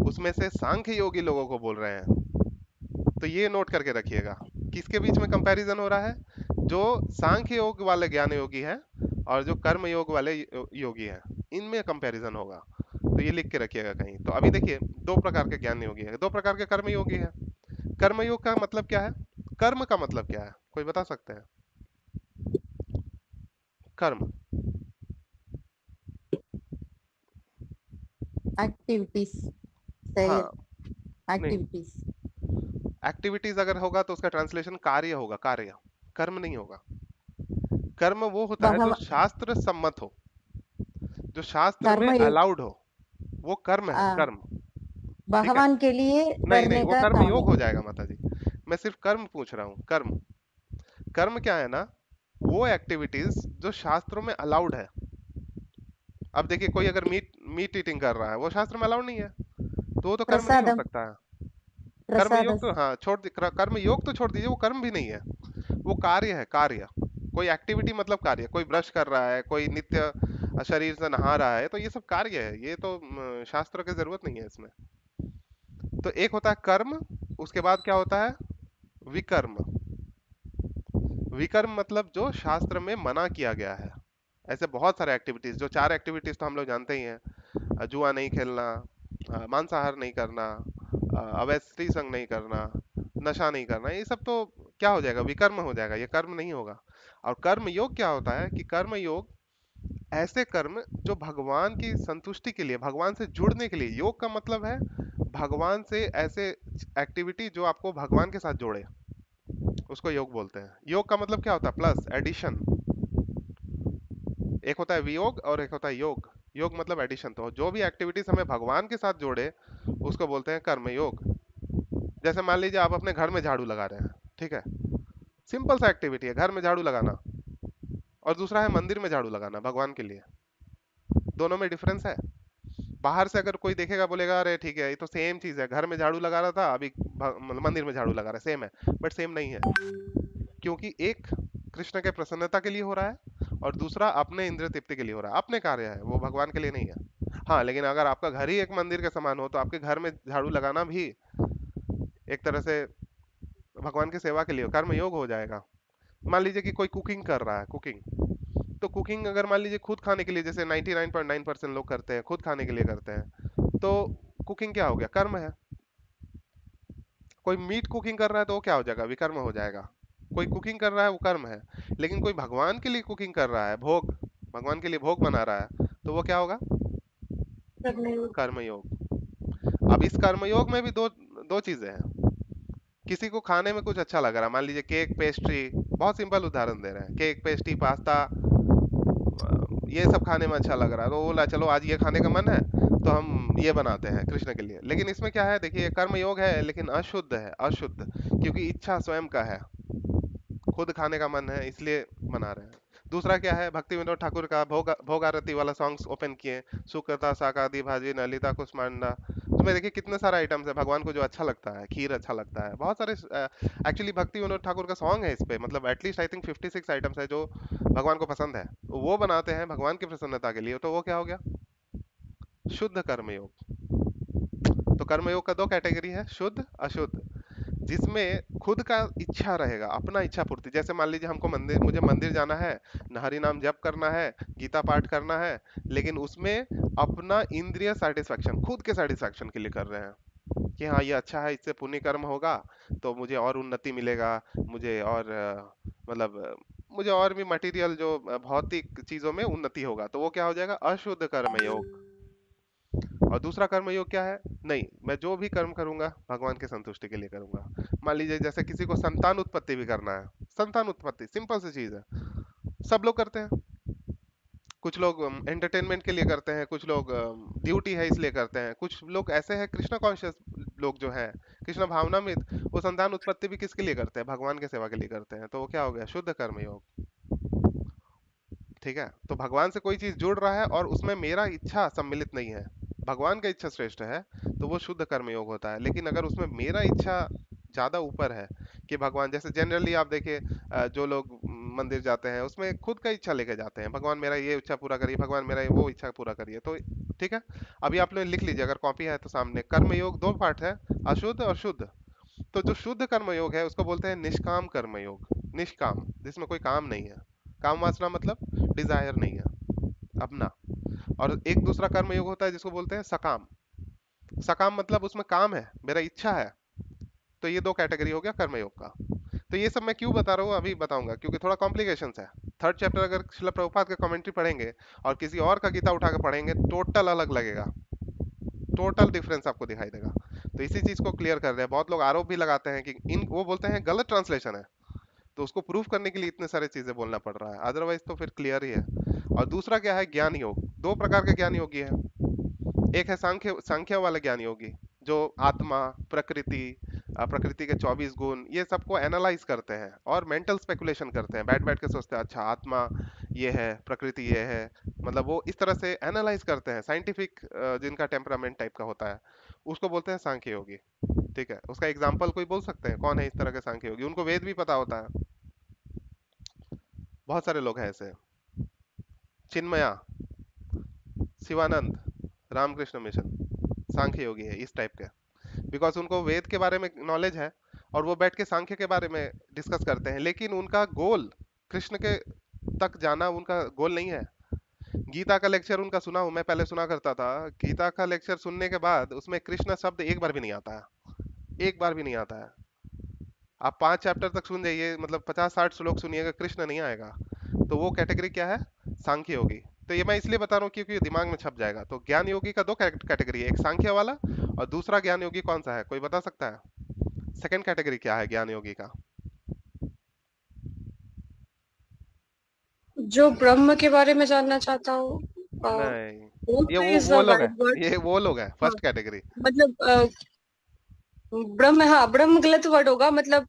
उसमें से सांख्य योगी लोगों को बोल रहे हैं। तो ये नोट करके रखिएगा, किसके बीच में कंपैरिजन हो रहा है? जो सांख्य योग वाले ज्ञान योगी है और जो कर्म योग वाले योगी है, इनमें कंपैरिजन होगा। तो ये लिख के रखिएगा कहीं। तो अभी देखिए दो प्रकार के ज्ञान योगी है, दो प्रकार के कर्म योगी है। कर्म योग का मतलब क्या है? कर्म का मतलब क्या है, कोई बता सकते हैं? कर्म एक्टिविटीज, हाँ, नहीं, एक्टिविटीज। एक्टिविटीज अगर होगा तो उसका ट्रांसलेशन कार्य होगा, कार्य, कर्म नहीं होगा। कर्म वो होता है जो शास्त्र सम्मत हो, जो शास्त्र में अलाउड हो, वो कर्म है, कर्म। भगवान के लिए नहीं नहीं, करने वो का कर्म काम योग है। हो जाएगा माता जी, मैं सिर्फ कर्म पूछ रहा हूँ। कर्म, कर्म क्या है ना, वो एक्टिविटीज जो शास्त्रों में अलाउड है। अब देखिए कोई अगर मीट ईटिंग कर रहा है, वो शास्त्र में अलाउड नहीं है, तो वो तो कर्म नहीं हो प्रसादम, सकता है। कर्म योग तो प्रसाद। हाँ कर्म योग तो छोड़ दीजिए, वो कर्म भी नहीं है, वो कार्य है, कार्य। कोई एक्टिविटी मतलब कार्य, कोई ब्रश कर रहा है, कोई नित्य शरीर से नहा रहा है, तो ये सब कार्य है, ये तो शास्त्र की जरूरत नहीं है इसमें। तो एक होता है कर्म, उसके बाद क्या होता है? विकर्म। विकर्म मतलब जो शास्त्र में मना किया गया है। ऐसे बहुत सारे एक्टिविटीज, जो 4 एक्टिविटीज तो हम लोग जानते ही हैं, जुआ नहीं खेलना, मांसाहार नहीं करना, अवैध स्त्री संग नहीं करना, नशा नहीं करना, ये सब तो क्या हो जाएगा, विकर्म हो जाएगा, ये कर्म नहीं होगा। और कर्म योग क्या होता है कि कर्म योग ऐसे कर्म जो भगवान की संतुष्टि के लिए, भगवान से जुड़ने के लिए, योग का मतलब है भगवान से ऐसे एक्टिविटी जो आपको भगवान के साथ जोड़े, उसको योग बोलते हैं। योग का मतलब क्या होता है, प्लस, एडिशन। एक होता है वियोग और एक होता है योग। योग मतलब एडिशन। तो जो भी एक्टिविटीज हमें भगवान के साथ जोड़े उसको बोलते हैं कर्म योग। जैसे मान लीजिए आप अपने घर में झाड़ू लगा रहे हैं, ठीक है, सिंपल सा एक्टिविटी है घर में झाड़ू लगाना, और दूसरा है मंदिर में झाड़ू लगाना भगवान के लिए। दोनों में डिफरेंस है। बाहर से अगर कोई देखेगा बोलेगा अरे ठीक है ये तो सेम चीज है, घर में झाड़ू लगा रहा था अभी मंदिर में झाड़ू लगा रहा है, सेम है। बट सेम नहीं है, क्योंकि एक कृष्ण के प्रसन्नता के लिए हो रहा है और दूसरा अपने इंद्रिय तृप्ति के लिए हो रहा है, अपने कार्य है, वो भगवान के लिए नहीं है। हाँ, लेकिन अगर आपका घर ही एक मंदिर के समान हो तो आपके घर में झाड़ू लगाना भी एक तरह से भगवान की सेवा के लिए कर्म योग हो जाएगा। मान लीजिए कि कोई कुकिंग कर रहा है, कुकिंग, तो कुकिंग अगर मान लीजिए खुद खाने के लिए, जैसे 99.9% लोग करते हैं, खुद खाने के लिए करते हैं, तो कुकिंग क्या हो गया, कर्म है। कोई मीट कुकिंग कर रहा है तो वो क्या हो जाएगा, विकर्म हो जाएगा। कोई कुकिंग कर रहा है वो कर्म है। लेकिन कोई भगवान के लिए कुकिंग कर रहा है, भोग, भगवान के लिए भोग बना रहा है, तो वो क्या होगा, कर्मयोग। कर्मयोग। अब इस कर्मयोग में भी दो दो चीजें हैं। किसी को खाने में कुछ अच्छा लग रहा है, मान लीजिए केक, पेस्ट्री, बहुत सिंपल उदाहरण दे रहे हैं, केक, पेस्ट्री, पास्ता, ये सब खाने में अच्छा लग रहा है, तो वो बोला चलो आज ये खाने का मन है तो हम ये बनाते हैं कृष्ण के लिए। लेकिन इसमें क्या है, देखिए कर्म योग है लेकिन अशुद्ध है, अशुद्ध, क्योंकि इच्छा स्वयं का है, खुद खाने का मन है इसलिए बना रहे हैं। दूसरा क्या है, भक्ति विनोद ठाकुर का भोग आरती वाला सॉन्ग्स ओपन किए, सुकता शाकादी भाजी नलिता कुष्मांडा, उसमें देखिए कितने सारे आइटम्स है भगवान को जो अच्छा लगता है, खीर अच्छा लगता है, बहुत सारे। एक्चुअली भक्ति विनोद ठाकुर का सॉन्ग है इस पे, मतलब एटलीस्ट आई थिंक 56 आइटम्स है जो भगवान को पसंद है, वो बनाते हैं भगवान की प्रसन्नता के लिए, तो वो क्या हो गया, शुद्ध कर्मयोग। तो कर्मयोग का दो कैटेगरी है, शुद्ध, अशुद्ध। जिसमें खुद का इच्छा रहेगा, अपना इच्छा पूर्ति, जैसे मान लीजिए हमको मंदिर, मुझे मंदिर जाना है, हरि नाम जप करना है, गीता पाठ करना है, लेकिन उसमें अपना इंद्रिय सेटिस्फैक्शन, खुद के सेटिस्फैक्शन के लिए कर रहे हैं कि हाँ ये अच्छा है, इससे पुण्य कर्म होगा तो मुझे और उन्नति मिलेगा, मुझे और मतलब मुझे और भी मटेरियल जो भौतिक चीजों में उन्नति होगा, तो वो क्या हो जाएगा, अशुद्ध कर्म योग। और दूसरा कर्म योग क्या है, नहीं मैं जो भी कर्म करूंगा भगवान की संतुष्टि के लिए करूंगा। मान लीजिए जैसे किसी को संतान उत्पत्ति भी करना है, संतान उत्पत्ति सिंपल सी चीज है, सब लोग करते हैं। कुछ लोग एंटरटेनमेंट के लिए करते हैं, कुछ लोग ड्यूटी है इसलिए करते हैं, कुछ लोग ऐसे हैं कृष्ण कॉन्शियस लोग जो हैं, कृष्ण भावनामृत, वो संतान उत्पत्ति भी किसके लिए करते हैं, भगवान के सेवा के लिए करते हैं, तो वो क्या हो गया, शुद्ध कर्म योग। ठीक है, तो भगवान से कोई चीज जुड़ रहा है और उसमें मेरा इच्छा सम्मिलित नहीं है, भगवान का इच्छा श्रेष्ठ है, तो वो शुद्ध कर्म योग होता है। लेकिन अगर उसमें मेरा इच्छा ज्यादा ऊपर है, कि भगवान, जैसे जनरली आप देखिए जो लोग मंदिर जाते हैं उसमें खुद का इच्छा लेके जाते हैं, भगवान मेरा ये इच्छा पूरा करिए, भगवान मेरा वो इच्छा पूरा करिए, तो ठीक है। अभी आपने लिख लीजिए अगर कॉपी है तो सामने, कर्म योग दो पार्ट है, अशुद्ध और शुद्ध। तो जो शुद्ध कर्म योग है उसको बोलते हैं निष्काम कर्म योग, निष्काम, जिसमें कोई काम नहीं है, काम वासना मतलब डिजायर नहीं है अपना। और एक दूसरा कर्म योग होता है जिसको बोलते हैं सकाम, सकाम मतलब उसमें काम है, मेरा इच्छा है। तो ये दो कैटेगरी हो गया कर्मयोग का। तो ये सब मैं क्यों बता रहा हूँ अभी बताऊंगा, क्योंकि थोड़ा कॉम्प्लिकेशंस है। थर्ड चैप्टर अगर श्रील प्रभुपाद का कमेंट्री पढ़ेंगे और किसी और का गीता उठा के पढ़ेंगे, टोटल अलग लगेगा, टोटल डिफरेंस आपको दिखाई देगा। तो इसी चीज को क्लियर कर रहे हैं। बहुत लोग आरोप भी लगाते हैं कि इन, वो बोलते हैं गलत ट्रांसलेशन है, तो उसको प्रूफ करने के लिए इतने सारे चीजें बोलना पड़ रहा है, अदरवाइज तो फिर क्लियर ही है। और दूसरा क्या है, ज्ञान योग। दो प्रकार के ज्ञान योगी है, एक है सांख्य, सांख्य वाला ज्ञान योगी जो आत्मा, प्रकृति, प्रकृति के 24 गुण, ये सबको एनालाइज करते हैं और मेंटल स्पेकुलेशन करते हैं, बैठ बैठ के सोचते हैं अच्छा आत्मा ये है, प्रकृति ये है, मतलब वो इस तरह से एनालाइज करते हैं, साइंटिफिक जिनका टेम्परामेंट टाइप का होता है, उसको बोलते हैं सांख्य योगी। ठीक है, उसका एग्जाम्पल कोई बोल सकते हैं कौन है इस तरह के सांख्य योगी, उनको वेद भी पता होता है, बहुत सारे लोग हैं ऐसे, चिन्मया, शिवानंद, रामकृष्ण मिशन, सांख्य योगी है इस टाइप के, बिकॉज उनको वेद के बारे में नॉलेज है और वो बैठ के सांख्य के बारे में डिस्कस करते हैं, लेकिन उनका गोल कृष्ण के तक जाना उनका गोल नहीं है। गीता का लेक्चर उनका सुना हूं, मैं पहले सुना करता था। गीता का लेक्चर सुनने के बाद उसमें कृष्ण शब्द एक बार भी नहीं आता है, एक बार भी नहीं आता है। आप 5 चैप्टर तक सुन जाइए, मतलब 50-60 श्लोक सुनिएगा, कृष्ण नहीं आएगा। तो वो कैटेगरी क्या है? सांख्य योगी। तो ये मैं इसलिए बता रहा हूँ क्योंकि दिमाग में छप जाएगा। तो ज्ञान योगी का दो कैटेगरी है, एक सांख्य वाला और दूसरा ज्ञान योगी कौन सा है, कोई बता सकता है? सेकंड कैटेगरी क्या है ज्ञान योगी का? जो ब्रह्म के बारे में जानना चाहता हूँ। नहीं, ब्रह्म ये is वो a लोग हैं, wide word। ये वो लोग हैं हाँ, फर्स्ट कैटेगरी। मतलब ब्रह्म, हाँ ब्रह्म गलत वर्ड होगा, मतलब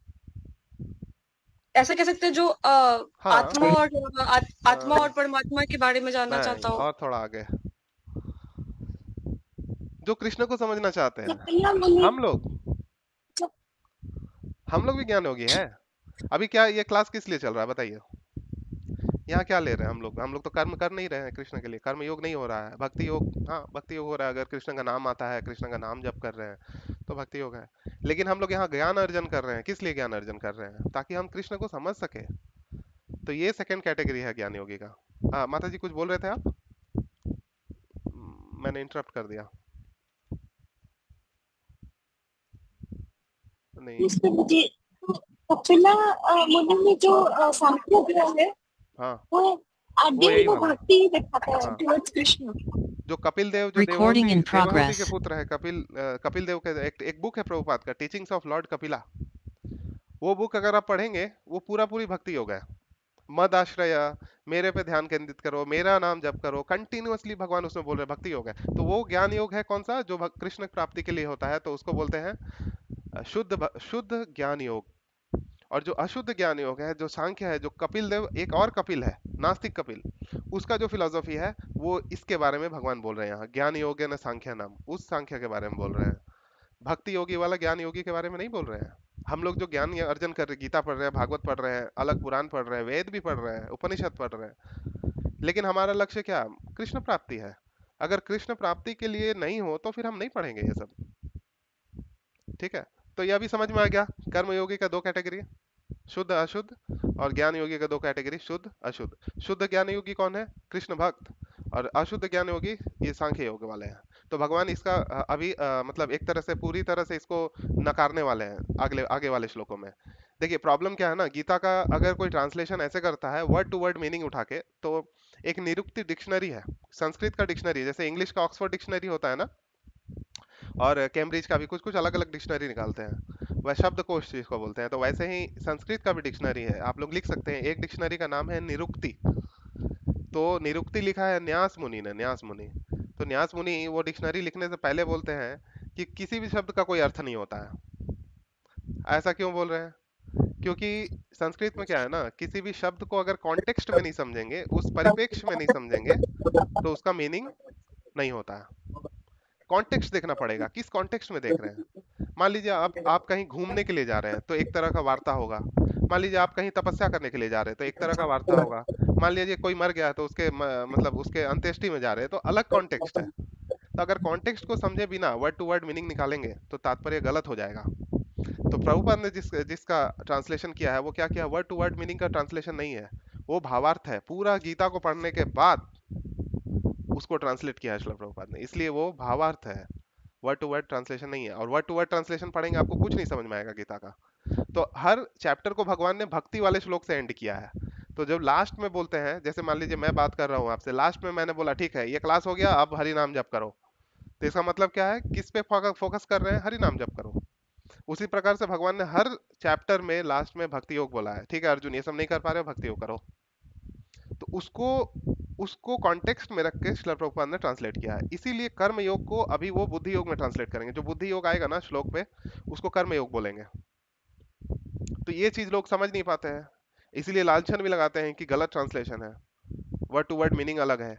ऐसा कह सकते हैं जो हाँ आत्मा और आत्मा और अ, परमात्मा के बारे में जानना चाहता नहीं, हूँ। और थोड़ा आगे, जो कृष्ण को समझना चाहते जब हैं। कल्याण मुनि हम लोग जब हम लोग भी ज्ञान योगी हैं। अभी क्या ये क्लास किस लिए चल रहा है बताइए? यहाँ क्या ले रहे हैं हम लोग? हम लोग तो कर्म कर नहीं रहे हैं कृष्ण के लिए, कर्म योग नहीं हो रहा है, भक्ति योग। हाँ भक्ति योग हो रहा है, अगर कृष्ण का नाम आता है, कृष्ण का नाम जप कर रहे हैं तो भक्ति योग है। लेकिन हम लोग यहाँ ज्ञान अर्जन कर रहे हैं, किस लिए ज्ञान अर्जन कर रहे हैं? ताकि हम कृष्ण को समझ सके। तो ये सेकंड कैटेगरी है ज्ञान योगी का। हाँ माता जी कुछ बोल रहे थे आप? मैंने इंटरप्ट कर दिया। नहीं। इसमें मुझे कपिला मुनि में जो सांख्य दिया है हाँ वो वो आगे यही वो वाला है। भक्ति दिखाता है हाँ टुवर्ड्स कृष्ण। जो कपिल देव, जो Recording देवहूति in देवहूति के progress. पुत्र है, कपिल देव के एक बुक है प्रभुपाद का, टीचिंग्स ऑफ लॉर्ड कपिला। वो बुक अगर आप पढ़ेंगे, वो पूरा पूरी भक्ति योग है। मद आश्रय, मेरे पे ध्यान केंद्रित करो, मेरा नाम जप करो, कंटिन्यूअसली भगवान उसमें बोल रहे हैं, भक्ति योग है। तो वो ज्ञान योग है कौन सा, जो कृष्ण प्राप्ति के लिए होता है, तो उसको बोलते हैं शुद्ध ज्ञान योग। और जो अशुद्ध ज्ञान योग है, जो सांख्य है, जो कपिल देव, एक और कपिल है नास्तिक कपिल, उसका जो फिलोसॉफी है, वो इसके बारे में भगवान बोल रहे हैं यहाँ, ज्ञान योग न सांख्य नाम, उस सांख्य के बारे में बोल रहे हैं। भक्ति योगी वाला ज्ञान योगी के बारे में नहीं बोल रहे हैं। हम लोग जो ज्ञान अर्जन कर रहे हैं, गीता पढ़ रहे हैं, भागवत पढ़ रहे हैं, अलग पुराण पढ़ रहे हैं, वेद भी पढ़ रहे हैं, उपनिषद पढ़ रहे हैं, लेकिन हमारा लक्ष्य क्या? कृष्ण प्राप्ति है। अगर कृष्ण प्राप्ति के लिए नहीं हो तो फिर हम नहीं पढ़ेंगे ये सब। ठीक है, तो ये अभी समझ में आ गया। कर्म योगी का दो कैटेगरी, शुद्ध अशुद्ध, और ज्ञान योगी का दो कैटेगरी, शुद्ध अशुद्ध। शुद्ध ज्ञान योगी कौन है? कृष्ण भक्त। और अशुद्ध ज्ञान योगी ये सांख्य योग वाले हैं। तो भगवान इसका अभी मतलब एक तरह से, पूरी तरह से इसको नकारने वाले हैं अगले आगे वाले श्लोकों में। देखिए प्रॉब्लम क्या है ना, गीता का अगर कोई ट्रांसलेशन ऐसे करता है वर्ड टू वर्ड मीनिंग उठा के, तो एक निरुक्ति डिक्शनरी है, संस्कृत का डिक्शनरी, जैसे इंग्लिश का ऑक्सफोर्ड डिक्शनरी होता है ना, और कैम्ब्रिज का भी कुछ कुछ अलग अलग डिक्शनरी निकालते हैं, वह शब्दकोश जिसको बोलते हैं, तो वैसे ही संस्कृत का भी डिक्शनरी है। आप लोग लिख सकते हैं, एक डिक्शनरी का नाम है निरुक्ति। तो निरुक्ति लिखा है न्यास मुनि ने, न्यास मुनि। तो न्यास मुनि वो डिक्शनरी लिखने से पहले बोलते हैं कि किसी भी शब्द का कोई अर्थ नहीं होता है। ऐसा क्यों बोल रहे हैं? क्योंकि संस्कृत में क्या है ना, किसी भी शब्द को अगर कॉन्टेक्स्ट में नहीं समझेंगे, उस परिप्रेक्ष्य में नहीं समझेंगे, तो उसका मीनिंग नहीं होता है। कॉन्टेक्स्ट देखना पड़ेगा, किस कॉन्टेक्स्ट में देख रहे हैं। मान लीजिए आप कहीं घूमने के लिए जा रहे हैं तो एक तरह का वार्ता होगा। मान लीजिए आप कहीं तपस्या करने के लिए जा रहे हैं तो एक तरह का वार्ता होगा। मान लीजिए कोई मर गया तो उसके मतलब उसके अंत्येष्टि में जा रहे हैं तो अलग कॉन्टेक्स्ट है। तो अगर कॉन्टेक्स्ट को समझे बिना वर्ड टू वर्ड मीनिंग निकालेंगे तो तात्पर्य गलत हो जाएगा। तो प्रभुपाद ने जिसका ट्रांसलेशन किया है वो क्या किया, वर्ड टू वर्ड मीनिंग का ट्रांसलेशन नहीं है, वो भावार्थ है। पूरा गीता को पढ़ने के बाद उसको ट्रांसलेट किया है श्रील प्रभुपाद ने, इसलिए वो भावार्थ है, वर्ड टू वर्ड ट्रांसलेशन नहीं है। और वर्ड टू वर्ड ट्रांसलेशन पढ़ेंगे आपको कुछ नहीं समझ में आएगा गीता का। तो हर चैप्टर को भगवान ने भक्ति वाले श्लोक से एंड किया है। तो जब लास्ट में बोलते हैं, जैसे मान लीजिए मैं बात कर रहा हूँ आपसे, लास्ट में मैंने बोला ठीक है ये क्लास हो गया, अब हरि नाम जप करो, तो इसका मतलब क्या है, किस पे फोकस कर रहे हैं? हरि नाम जप करो। उसी प्रकार से भगवान ने हर चैप्टर में लास्ट में भक्ति योग बोला है। ठीक है अर्जुन, ये सब नहीं कर पा रहे हो, भक्ति योग करो। तो उसको उसको कॉन्टेक्स्ट में रख के श्रील प्रभुपाद ने ट्रांसलेट किया है। इसीलिए कर्म योग को अभी वो बुद्धि योग में ट्रांसलेट करेंगे। जो बुद्धि योग आएगा ना श्लोक पे, उसको कर्म योग बोलेंगे। तो ये चीज लोग समझ नहीं पाते हैं, इसीलिए लालछन भी लगाते हैं कि गलत ट्रांसलेशन है, वर्ड टू वर्ड मीनिंग अलग है।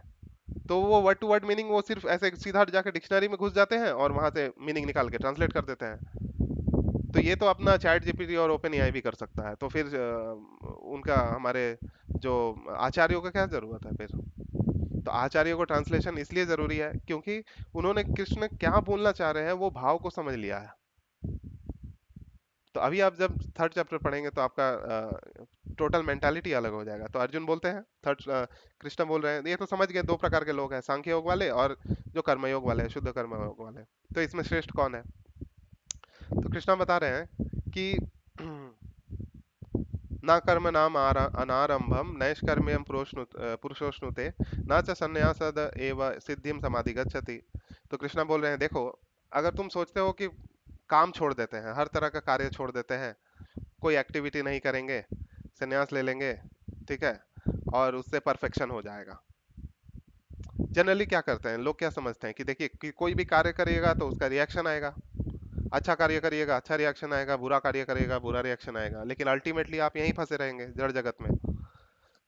तो वो वर्ड टू वर्ड मीनिंग वो सिर्फ ऐसे सीधा जाके डिक्शनरी में घुस जाते हैं और वहां से मीनिंग निकाल के ट्रांसलेट कर देते हैं। तो ये तो अपना चैट जीपीटी और ओपन एआई भी कर सकता है, तो फिर उनका हमारे जो आचार्यों का क्या जरूरत है फिर? तो आचार्यों को ट्रांसलेशन इसलिए जरूरी है क्योंकि उन्होंने कृष्ण क्या बोलना चाह रहे हैं वो भाव को समझ लिया है। तो अभी आप जब थर्ड चैप्टर पढ़ेंगे तो आपका टोटल मेंटालिटी अलग हो जाएगा। तो अर्जुन बोलते हैं थर्ड, कृष्ण बोल रहे हैं, ये तो समझ गए दो प्रकार के लोग हैं, सांख्य योग वाले और जो कर्मयोग वाले हैं, शुद्ध कर्म योग वाले। तो इसमें श्रेष्ठ कौन है? तो कृष्णा बता रहे हैं कि न कर्म नाम अनारंभम नैष्कर्म्यम पुरुषोष्णुते न च संन्यासद एव सिद्धिम समाधि गच्छति। तो कृष्णा बोल रहे हैं, देखो अगर तुम सोचते हो कि काम छोड़ देते हैं, हर तरह का कार्य छोड़ देते हैं, कोई एक्टिविटी नहीं करेंगे, संन्यास ले लेंगे, ठीक है, और उससे परफेक्शन हो जाएगा। जनरली क्या करते हैं लोग, क्या समझते हैं कि देखिए कि कोई भी कार्य करिएगा तो उसका रिएक्शन आएगा, अच्छा कार्य करिएगा अच्छा रिएक्शन आएगा, बुरा कार्य करिएगा बुरा रिएक्शन आएगा, लेकिन अल्टीमेटली आप यहीं फंसे रहेंगे जड़ जगत में।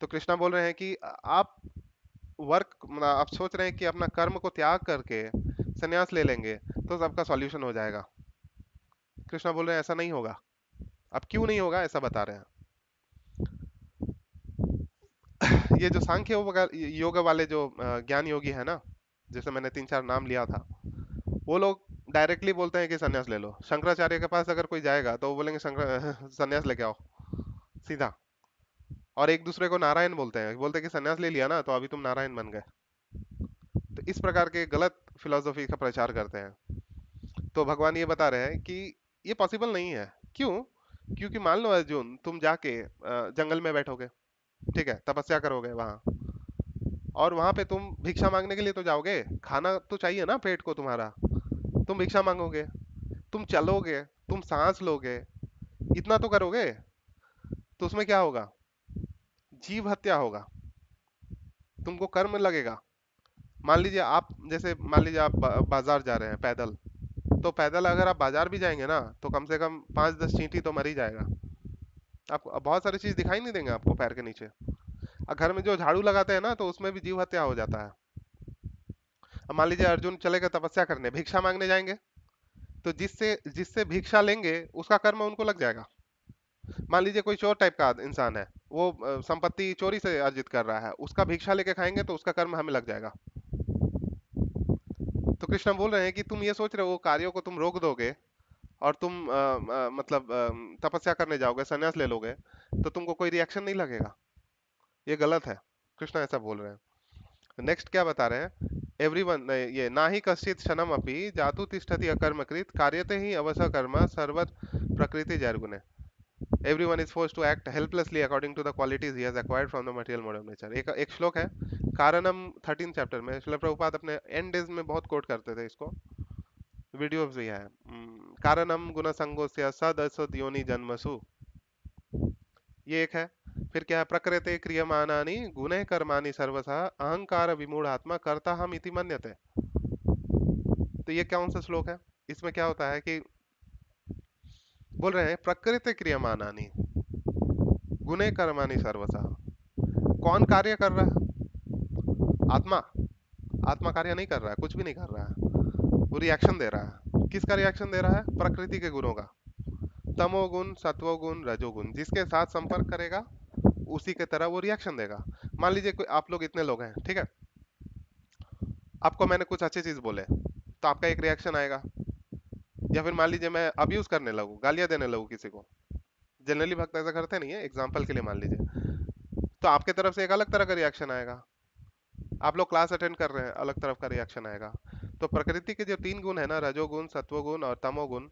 तो कृष्णा बोल रहे हैं कि आप आप सोच रहे हैं कि अपना कर्म को त्याग करके संन्यास ले लेंगे तो सबका सॉल्यूशन हो जाएगा। कृष्णा बोल रहे हैं ऐसा नहीं होगा। अब क्यों नहीं होगा ऐसा बता रहे हैं। ये जो सांख्य योग वाले जो ज्ञान योगी है ना, जैसे मैंने 3-4 नाम लिया था, वो लोग डायरेक्टली बोलते हैं कि संन्यास ले लो। शंकराचार्य के पास अगर कोई जाएगा तो वो बोलेंगे शंकर संन्यास लेके आओ सीधा। और एक दूसरे को नारायण बोलते हैं, बोलते हैं कि संन्यास ले लिया ना तो अभी तुम नारायण बन गए। तो इस प्रकार के गलत फिलोसफी का प्रचार करते हैं। तो भगवान ये बता रहे हैं कि ये पॉसिबल नहीं है। क्यों? क्योंकि मान लो अर्जुन तुम जाके जंगल में बैठोगे, ठीक है, तपस्या करोगे वहां, और वहां पे तुम भिक्षा मांगने के लिए तो जाओगे, खाना तो चाहिए ना पेट को तुम्हारा, तुम भिक्षा मांगोगे, तुम चलोगे, तुम सांस लोगे, इतना तो करोगे, तो उसमें क्या होगा? जीव हत्या होगा, तुमको कर्म लगेगा। मान लीजिए आप, जैसे मान लीजिए आप बाजार जा रहे हैं पैदल, तो पैदल अगर आप बाजार भी जाएंगे ना तो कम से कम 5-10 चींटी तो मर ही जाएगा। आपको बहुत सारी चीज दिखाई नहीं देंगे आपको पैर के नीचे। और घर में जो झाड़ू लगाते हैं ना तो उसमें भी जीव हत्या हो जाता है। अब मान लीजिए अर्जुन चले गए तपस्या करने, भिक्षा मांगने जाएंगे, तो जिससे जिससे भिक्षा लेंगे उसका कर्म उनको लग जाएगा। मान लीजिए कोई चोर टाइप का इंसान है, वो संपत्ति चोरी से अर्जित कर रहा है, उसका भिक्षा लेके खाएंगे तो उसका कर्म हमें लग जाएगा। तो कृष्ण बोल रहे हैं कि तुम ये सोच रहे हो कार्यों को तुम रोक दोगे और तुम मतलब तपस्या करने जाओगे, संन्यास ले लोगे, तो तुमको कोई रिएक्शन नहीं लगेगा। ये गलत है। कृष्ण ऐसा बोल रहे हैं। नेक्स्ट क्या बता रहे हैं? एवरीवन, ये ना ही कश्चित क्षणम अपि जातु तिष्ठति अकर्मकृत कार्यते ही अवसर कर्म सर्वत प्रकृति जैर्गुणे। Everyone is forced to act helplessly according to the qualities he has acquired from the material mode of nature। एक श्लोक है कारणम 13 चैप्टर में, श्रील प्रभुपाद अपने एंड डेज में बहुत कोट करते थे इसको, वीडियो भी है। कारणम गुण संगोस्य सदसद योनि जन्मसु, ये एक है। फिर क्या है? प्रकृते क्रियमाणानि गुणे कर्माणि सर्वथा अहंकार विमूढ़ आत्मा कर्ता हम इति मन्यते। तो ये कौन सा श्लोक है? इसमें क्या होता है कि बोल रहे हैं प्रकृति क्रियमाणानि गुणे कर्माणि सर्वथा। कौन कार्य कर रहा है? आत्मा। आत्मा कार्य नहीं कर रहा है, कुछ भी नहीं कर रहा है, वो रिएक्शन दे रहा है। किसका रिएक्शन दे रहा है? प्रकृति के गुणों का। तमोगुण, सत्वगुण, रजोगुण, जिसके साथ संपर्क करेगा उसी के तरह वो रिएक्शन देगा। मान लीजिए कोई, आप लोग इतने लोग हैं, ठीक है, आपको मैंने कुछ अच्छी चीज बोले तो आपका एक रिएक्शन आएगा। या फिर मान लीजिए मैं अब्यूज करने लगूं, गालियां देने लगूं किसी को, जनरली भक्त ऐसा करते नहीं है, एग्जाम्पल के लिए मान लीजिए, तो आपके तरफ से एक अलग तरह का रिएक्शन आएगा। आप लोग क्लास अटेंड कर रहे हैं, अलग तरफ का रिएक्शन आएगा। तो प्रकृति के जो 3 गुण है ना, रजोगुण, सत्वगुण और तमोगुण,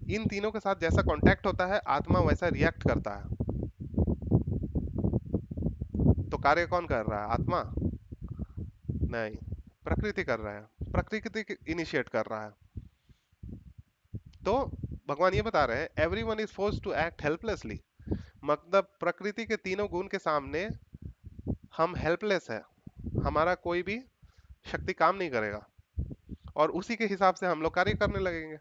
इन तीनों के साथ जैसा कांटेक्ट होता है आत्मा वैसा रिएक्ट करता है। तो कार्य कौन कर रहा है? आत्मा नहीं, प्रकृति कर रहा है, प्रकृति इनिशिएट कर रहा है। तो भगवान ये बता रहे हैं everyone is forced to act helplessly, मतलब प्रकृति के तीनों गुण के सामने हम हेल्पलेस है, हमारा कोई भी शक्ति काम नहीं करेगा और उसी के हिसाब से हम लोग कार्य करने लगेंगे।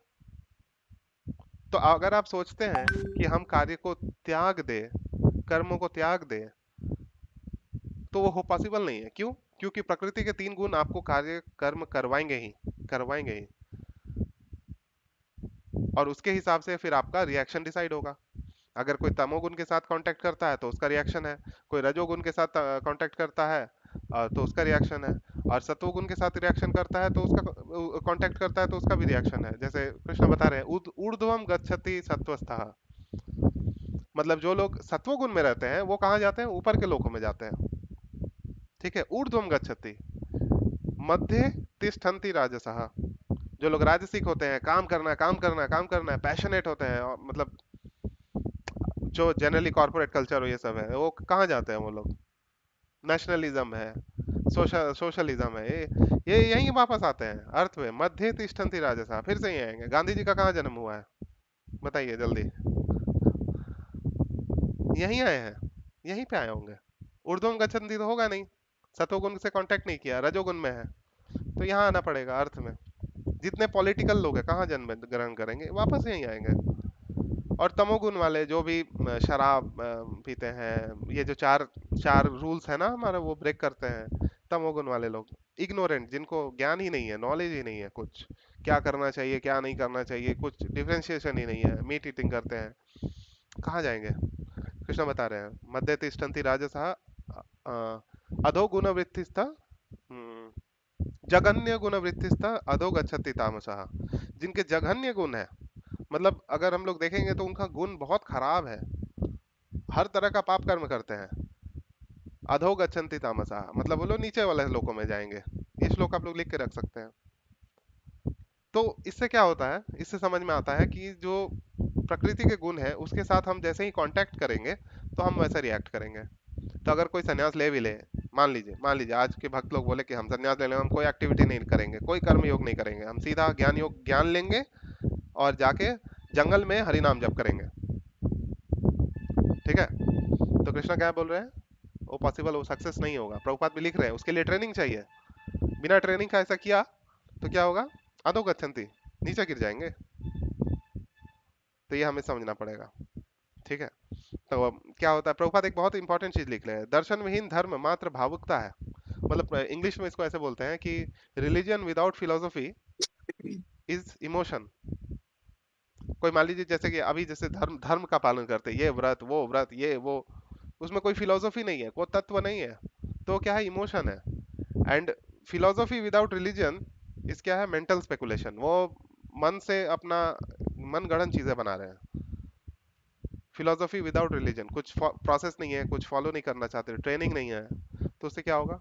तो अगर आप सोचते हैं कि हम कार्य को त्याग दे, कर्मों को त्याग दे, तो वो हो पॉसिबल नहीं है। क्यों? क्योंकि प्रकृति के 3 गुण आपको कार्य कर्म करवाएंगे ही, करवाएंगे ही, और उसके हिसाब से फिर आपका रिएक्शन डिसाइड होगा। अगर कोई तमोगुण के साथ कांटेक्ट करता है तो उसका रिएक्शन है, कोई रजोगुण के साथ कांटेक्ट करता है तो उसका रिएक्शन है, और सत्वगुण के साथ रिएक्शन करता है तो उसका कांटेक्ट करता है तो उसका भी रिएक्शन है। जैसे कृष्ण बता रहे हैं ऊर्ध्वम गच्छति सत्वस्थः, मतलब जो लोग सत्वगुण में रहते हैं वो कहाँ जाते हैं, ऊपर के लोकों में जाते हैं। ठीक है, ऊर्ध्वम गच्छति, मध्य तिष्ठन्ति राजसः, जो लोग राजसिक होते हैं, काम करना है काम करना है काम करना है, पैशनेट होते हैं, और मतलब जो जनरली कॉर्पोरेट कल्चर हो ये सब है, वो कहाँ जाते हैं वो लोग, नेशनलिज्म है, सोशलिज्म है, ये यहीं वापस आते हैं अर्थ में, मध्य तिष्ठन्ति राजसा, फिर से ही आएंगे। गांधी जी का कहाँ जन्म हुआ है बताइए जल्दी, यहीं आए हैं, यहीं पे आए होंगे। ऊर्ध्वम गच्छन्ति तो होगा नहीं, सतोगुण से कांटेक्ट नहीं किया, रजोगुण में है, तो यहाँ आना पड़ेगा अर्थ में। जितने पॉलिटिकल लोग हैं कहाँ जन्म ग्रहण करेंगे, वापस यहीं आएंगे। और तमोगुण वाले जो भी शराब पीते हैं, ये जो चार चार रूल्स है ना हमारा, वो ब्रेक करते हैं, तमोगुण वाले लोग, इग्नोरेंट, जिनको ज्ञान ही नहीं है, नॉलेज ही नहीं है, कुछ क्या करना चाहिए क्या नहीं करना चाहिए, कुछ डिफरेंशिएशन ही नहीं है, मीट ईटिंग करते हैं, कहाँ जाएंगे। कृष्ण बता रहे हैं, मध्य तिष्ठन्ति राजसः अधो गुण वृत्तिस्थ जघन्य गुण वृत्तिस्थ अधो गच्छति तामसः, जिनके जघन्य गुण है, मतलब अगर हम लोग देखेंगे तो उनका गुण बहुत खराब है, हर तरह का पाप कर्म करते हैं, अधो गच्छन्ति तामसा, मतलब वो लोग नीचे वाले लोकों में जाएंगे। ये श्लोक आप लोग लिख के रख सकते हैं। तो इससे क्या होता है, इससे समझ में आता है कि जो प्रकृति के गुण है उसके साथ हम जैसे ही कांटेक्ट करेंगे तो हम वैसा रिएक्ट करेंगे। तो अगर कोई सन्यास ले भी ले, मान लीजिए आज के भक्त लोग बोले कि हम सन्यास ले लें, हम कोई एक्टिविटी नहीं करेंगे, कोई कर्म योग नहीं करेंगे, हम सीधा ज्ञान लेंगे और जाके जंगल में हरि नाम जप करेंगे। ठीक है, तो कृष्णा क्या बोल रहे हैं, वो पॉसिबल, वो सक्सेस नहीं होगा। प्रभुपाद भी लिख रहे हैं उसके लिए ट्रेनिंग चाहिए, बिना ट्रेनिंग का ऐसा किया तो क्या होगा, अधो गच्छन्ति, नीचे गिर जाएंगे। तो ये हमें समझना पड़ेगा। ठीक है, तो अब क्या होता है, प्रभुपाद एक बहुत इंपॉर्टेंट चीज लिख रहे हैं, दर्शन विहीन धर्म मात्र भावुकता है। मतलब इंग्लिश में इसको ऐसे बोलते हैं कि religion without philosophy is emotion. कोई मान लीजिए जैसे कि अभी जैसे धर्म धर्म का पालन करते हैं, ये व्रत वो व्रत ये वो, उसमें कोई फिलोसफी नहीं है, कोई तत्व नहीं है, तो क्या है, इमोशन है। एंड फिलोसफी विदाउट रिलीजन इस क्या है, मेंटल स्पेकुलेशन, वो मन से अपना मन गढ़ंत चीजें बना रहे हैं। फिलोसफी विदाउट रिलीजन, कुछ प्रोसेस नहीं है, कुछ फॉलो नहीं करना चाहते, ट्रेनिंग नहीं है, तो उससे क्या होगा,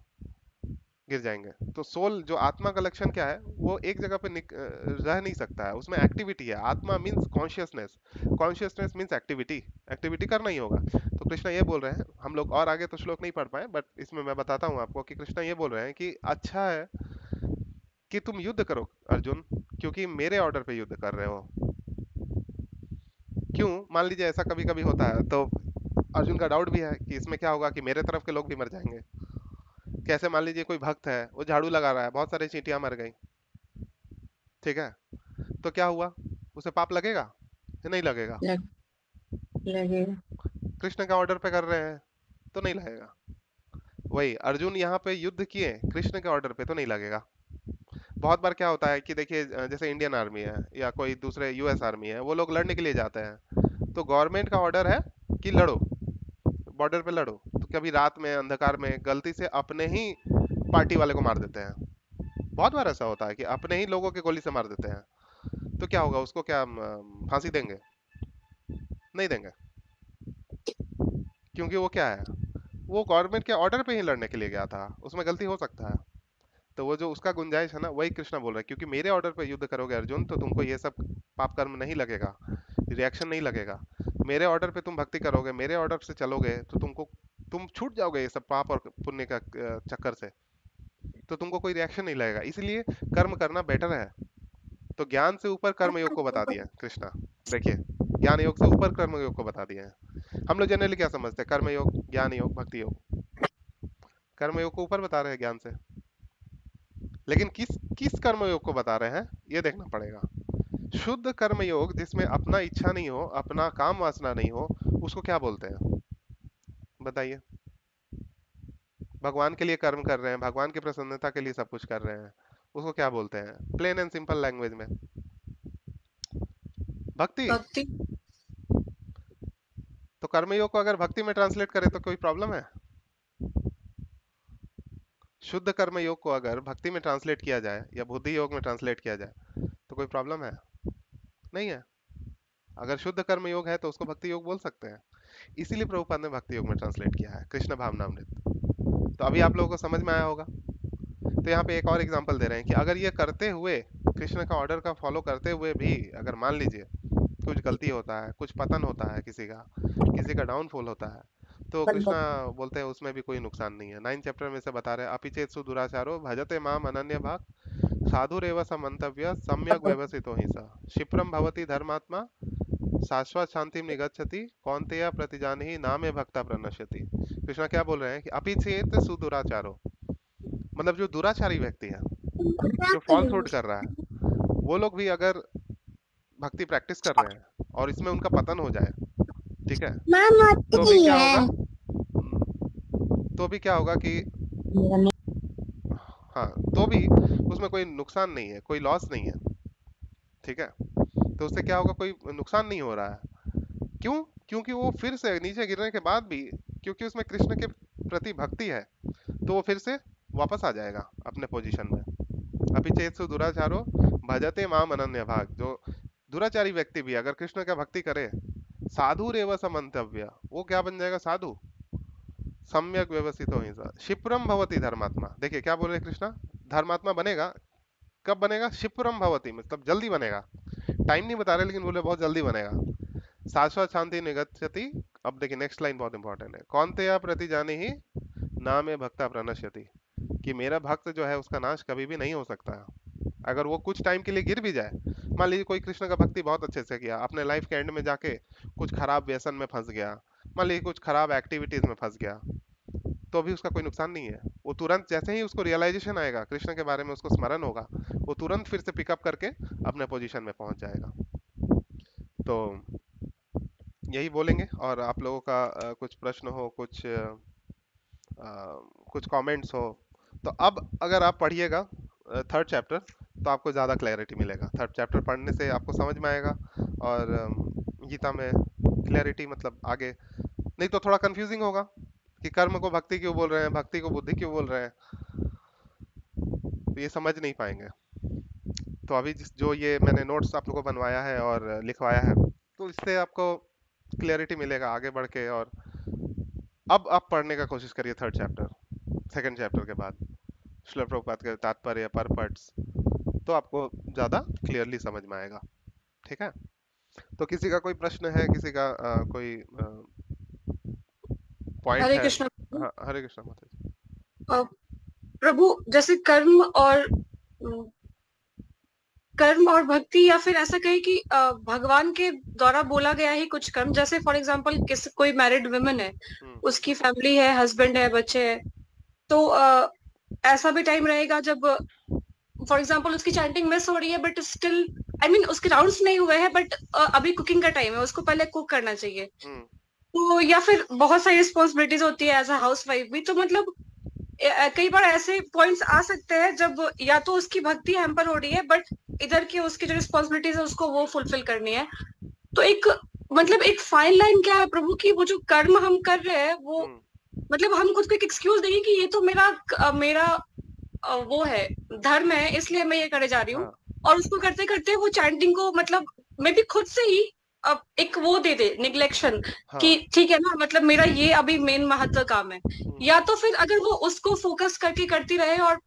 गिर जाएंगे। तो सोल जो आत्मा का लक्षण क्या है, वो एक जगह पे रह नहीं सकता है, उसमें एक्टिविटी है। आत्मा means consciousness, consciousness means activity, activity करना ही होगा। तो कृष्णा ये बोल रहे हैं, हम लोग और आगे तो श्लोक नहीं पढ़ पाए, बट इसमें मैं बताता हूँ आपको कि कृष्णा ये बोल रहे हैं कि अच्छा है कि तुम युद्ध करो अर्जुन, क्योंकि मेरे ऑर्डर पे युद्ध कर रहे हो। क्यों, मान लीजिए ऐसा कभी कभी होता है, तो अर्जुन का डाउट भी है कि इसमें क्या होगा कि मेरे तरफ के लोग भी मर जाएंगे। कैसे, मान लीजिए कोई भक्त है, वो झाड़ू लगा रहा है, बहुत सारी चींटियां मर गई, ठीक है, तो क्या हुआ, उसे पाप लगेगा या नहीं लगेगा, लगेगा। कृष्ण का ऑर्डर पे कर रहे हैं तो नहीं लगेगा। वही अर्जुन यहाँ पे युद्ध किए कृष्ण के ऑर्डर पे, तो नहीं लगेगा। बहुत बार क्या होता है कि देखिए जैसे इंडियन आर्मी है या कोई दूसरे यूएस आर्मी है, वो लोग लड़ने के लिए जाते हैं, तो गवर्नमेंट का ऑर्डर है कि लड़ो, बॉर्डर पे लड़ो, तो कभी रात में अंधकार में गलती से अपने ही पार्टी वाले को मार देते हैं। बहुत बार ऐसा होता है कि अपने ही लोगों के गोली से मार देते हैं, तो क्या होगा, उसको क्या फांसी देंगे, नहीं देंगे, क्योंकि वो क्या है, वो गवर्नमेंट के ऑर्डर पे ही लड़ने के लिए गया था, उसमें गलती हो सकता है। तो वो जो उसका गुंजाइश है ना, वही कृष्णा बोल रहा है, क्योंकि मेरे ऑर्डर पे युद्ध करोगे अर्जुन, तो तुमको ये सब पाप कर्म नहीं लगेगा, रिएक्शन नहीं लगेगा। मेरे ऑर्डर पे तुम भक्ति करोगे, मेरे ऑर्डर से चलोगे, तो तुम छूट जाओगे ये सब पाप और पुण्य का चक्कर से, तो तुमको कोई रिएक्शन नहीं लगेगा, इसलिए कर्म करना बेटर है। तो ज्ञान से ऊपर कर्म योग को बता दिया कृष्णा। देखिए, ज्ञान योग से ऊपर कर्म योग को बता दिया है। हम लोग जनरली क्या समझते हैं, कर्म योग, ज्ञान योग, भक्ति योग, कर्म योग को ऊपर बता रहे हैं ज्ञान से, लेकिन किस किस कर्म योग को बता रहे हैं ये देखना पड़ेगा। शुद्ध कर्म योग जिसमें अपना इच्छा नहीं हो, अपना काम वासना नहीं हो, उसको क्या बोलते हैं बताइए। भगवान के लिए कर्म कर रहे हैं, भगवान की प्रसन्नता के लिए सब कुछ कर रहे हैं, उसको क्या बोलते हैं, प्लेन एंड सिंपल लैंग्वेज में, भक्ति। भक्ति। तो कर्मयोग को अगर भक्ति में ट्रांसलेट करें तो कोई प्रॉब्लम है, शुद्ध कर्म योग को अगर भक्ति में ट्रांसलेट किया जाए या बुद्धि योग में ट्रांसलेट किया जाए तो कोई प्रॉब्लम है, नहीं है। अगर शुद्ध कर्म योग है तो उसको भक्ति योग बोल सकते हैं। इसीलिए प्रभुपाद ने भक्ति योग में ट्रांसलेट किया है कृष्ण भावनामृत। तो अभी आप लोगों को समझ में आया होगा। तो यहाँ पे एक और एग्जांपल दे रहे हैं कि अगर ये करते हुए, कृष्ण का ऑर्डर का फॉलो करते हुए भी अगर मान लीजिए कुछ गलती होता है, कुछ पतन होता है, किसी का डाउनफॉल होता है, तो कृष्णा बोलते हैं उसमें भी कोई नुकसान नहीं है। 9 चैप्टर में से बता रहे हैं, अपि चेत सुदुराचारो भजते माम अनन्य भाग साधुरेव समन्तव्य सम्यक व्यवसितो हि सः क्षिप्रम भवति धर्मात्मा शाश्वत शांति निगच्छति कौन्तेय प्रतिजानिहि नामे भक्ता प्रणश्यति। कृष्णा क्या बोल रहे हैं कि अपि चेत सुदुराचारो, मतलब जो दुराचारी व्यक्ति है, जो फॉल्सहुड कर रहा है, वो लोग भी अगर भक्ति प्रैक्टिस कर रहे हैं और इसमें उनका पतन हो जाए, ठीक है, तो भी क्या होगा, तो भी क्या होगा कि हाँ, तो भी उसमें कोई नुकसान नहीं है, कोई लॉस नहीं है, ठीक है। तो उससे क्या होगा, कोई नुकसान नहीं हो रहा है। क्यों? क्योंकि वो फिर से नीचे गिरने के बाद भी, क्योंकि उसमें कृष्ण के प्रति भक्ति है, तो वो फिर से वापस आ जाएगा अपने पोजीशन में। अपि चेत्सु दुराचारो भजते माम अनन्य भाग, जो दुराचारी व्यक्ति भी अगर कृष्ण का भक्ति करे, साधु रेव समन्तव्य, वो क्या बन जाएगा, साधु, सम्यक व्यवस्थितो हि सः क्षिप्रम भवति धर्मात्मा। देखिए क्या बोल रहे कृष्णा, धर्मात्मा बनेगा, कब बनेगा, क्षिप्रम भवति, मतलब जल्दी बनेगा, टाइम नहीं बता रहे लेकिन बोले बहुत जल्दी बनेगा। शाश्वत शांति निगच्छति, अब देखिए नेक्स्ट लाइन बहुत इंपॉर्टेंट है, कौन्तेय प्रतिजानिहि नामे भक्ता प्रणश्यति, कि मेरा भक्त जो है उसका नाश कभी भी नहीं हो सकता है। अगर वो कुछ टाइम के लिए गिर भी जाए, मान लीजिए कोई कृष्ण का भक्ति बहुत अच्छे से किया, अपने लाइफ के एंड में जाके कुछ खराब व्यसन में फंस गया, मान लीजिए कुछ खराब एक्टिविटीज में फंस गया, तो भी उसका कोई नुकसान नहीं है। वो तुरंत जैसे ही उसको रियलाइजेशन आएगा कृष्ण के बारे में, उसको स्मरण होगा, वो तुरंत फिर से पिकअप करके अपने पोजीशन में पहुंच जाएगा। तो यही बोलेंगे, और आप लोगों का कुछ प्रश्न हो, कुछ कमेंट्स हो, तो अब अगर आप पढ़िएगा 3rd चैप्टर, तो आपको ज़्यादा क्लैरिटी मिलेगा। 3rd चैप्टर पढ़ने से आपको समझ में आएगा, और गीता में क्लैरिटी मतलब आगे, नहीं तो थोड़ा कंफ्यूजिंग होगा कि कर्म को भक्ति क्यों बोल रहे हैं, भक्ति को बुद्धि क्यों बोल रहे हैं, तो ये समझ नहीं पाएंगे। तो अभी जो ये मैंने नोट्स आप लोगों को बनवाया है और लिखवाया है, तो इससे आपको क्लैरिटी मिलेगा आगे बढ़ के। और अब आप पढ़ने का कोशिश करिए 3rd चैप्टर, 2nd चैप्टर के बाद श्रील प्रभुपाद के तात्पर्य परपर्ट्स, तो आपको ज़्यादा क्लियरली समझ में आएगा, ठीक है। तो किसी का कोई प्रश्न है, किसी का कोई पॉइंट हरे है? कृष्ण। हाँ, हरे कृष्ण माता जी। प्रभु, जैसे कर्म और भक्ति, या फिर ऐसा कहे कि भगवान के द्वारा बोला गया ही कुछ कर्म, जैसे फॉर एग्जांपल कोई मैरिड वुमेन है, उसकी फैमिली है, हस्बैंड है, बच्चे हैं, तो ऐसा भी टाइम रहेगा जब फॉर एग्जांपल उसकी चैंटिंग मिस हो रही है, बट स्टिल उसके राउंड्स नहीं हुए हैं, बट अभी कुकिंग का टाइम है, उसको पहले कुक करना चाहिए। तो या फिर बहुत सारी रिस्पॉन्सिबिलिटीज होती है एज अ हाउस वाइफ भी, तो मतलब कई बार ऐसे पॉइंट्स आ सकते हैं जब या तो उसकी भक्ति हैम्पर हो रही है, बट इधर की उसकी जो रिस्पॉन्सिबिलिटीज है उसको वो फुलफिल करनी है। तो एक फाइन लाइन क्या है प्रभु की, वो जो कर्म हम कर रहे हैं वो मतलब हम खुद को एक एक्सक्यूज देंगे कि ये तो मेरा वो है, धर्म है, इसलिए मैं ये करे जा रही हूँ, और उसको करते करते वो चैंटिंग को मतलब मैं भी खुद से ही एक वो दे दे निग्लेक्शन, कि ठीक है ना, मतलब मेरा ये अभी मेन महत्व काम है। या तो फिर अगर वो उसको फोकस करके करती रहे और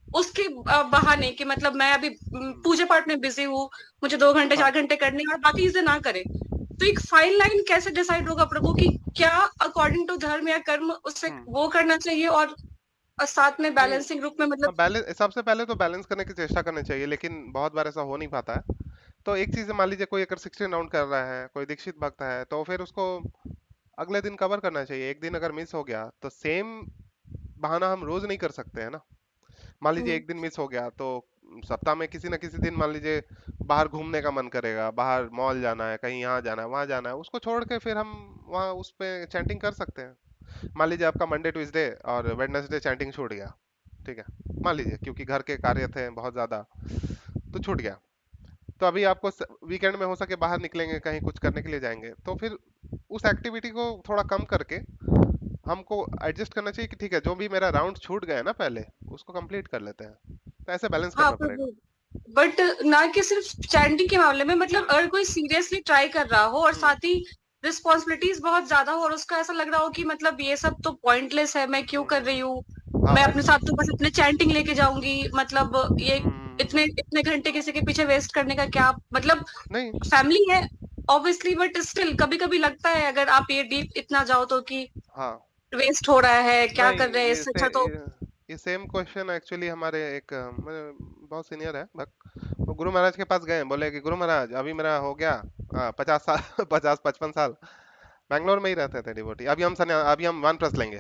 उसके बहाने कि मतलब मैं अभी पूजा पाठ में बिजी हूँ, मुझे 2 घंटे 4 घंटे करने और बाकी चीजें ना करे, तो एक फाइन लाइन कैसे डिसाइड होगा प्रभु की क्या अकॉर्डिंग टू धर्म या कर्म उससे वो करना चाहिए और साथ में बैलेंसिंग रूप में, मतलब सबसे पहले तो बैलेंस करने की चेष्टा करनी चाहिए, लेकिन बहुत बार ऐसा हो नहीं पाता है। तो एक चीज मान लीजिए कोई अगर 16 राउंड कर रहा है, कोई दीक्षित भक्त है, तो फिर उसको अगले दिन कवर करना चाहिए। एक दिन अगर मिस हो गया तो सेम बहाना हम रोज नहीं कर सकते हैं ना। मान लीजिए एक दिन मिस हो गया तो सप्ताह में किसी ना किसी दिन मान लीजिए बाहर घूमने का मन करेगा, बाहर मॉल जाना है, कहीं यहाँ जाना है, वहां जाना है, उसको छोड़ के फिर हम वहाँ उस पे चैंटिंग कर सकते हैं। मान लीजिए आपका मंडे ट्यूसडे और वेडनेसडे चैंटिंग छूट गया, ठीक है, मान लीजिए क्योंकि घर के कार्य थे बहुत ज्यादा तो छूट गया, तो अभी आपको वीकेंड में हो सके बाहर निकलेंगे, कहीं कुछ करने के लिए जाएंगे, तो फिर उस एक्टिविटी को थोड़ा कम करके हमको एडजस्ट करना चाहिए कि ठीक है जो भी मेरा राउंड छूट गया ना पहले उसको कंप्लीट कर लेते हैं, तो ऐसे बैलेंस करना पड़ेगा। बट ना कि सिर्फ चैंटिंग के मामले में, मतलब अगर कोई सीरियसली ट्राई कर रहा हो और साथ ही रिस्पॉन्सिबिलिटीज बहुत ज्यादा हो और उसको ऐसा लग रहा हो कि मतलब ये सब तो पॉइंटलेस है, मैं क्यों कर रही हूँ, हाँ मैं अपने साथ तो बस इतने चैंटिंग लेके जाऊंगी, मतलब ये हम्म, इतने इतने घंटे किसी के पीछे वेस्ट करने का क्या मतलब। नहीं फैमिली है ऑब्वियसली, बट स्टिल कभी कभी लगता है अगर आप ये डीप इतना जाओ तो कि हाँ वेस्ट हो रहा है, क्या नहीं कर रहे हैं, ये इससे अच्छा तो। ये सेम क्वेश्चन एक्चुअली हमारे एक बहुत सीनियर है भक्त, वो गुरु महाराज के पास गए, बोले कि गुरु महाराज अभी मेरा हो गया 50 साल 50-55 साल, बैंगलोर में ही रहते थे डिवोटी, अभी हम वानप्रस्थ लेंगे।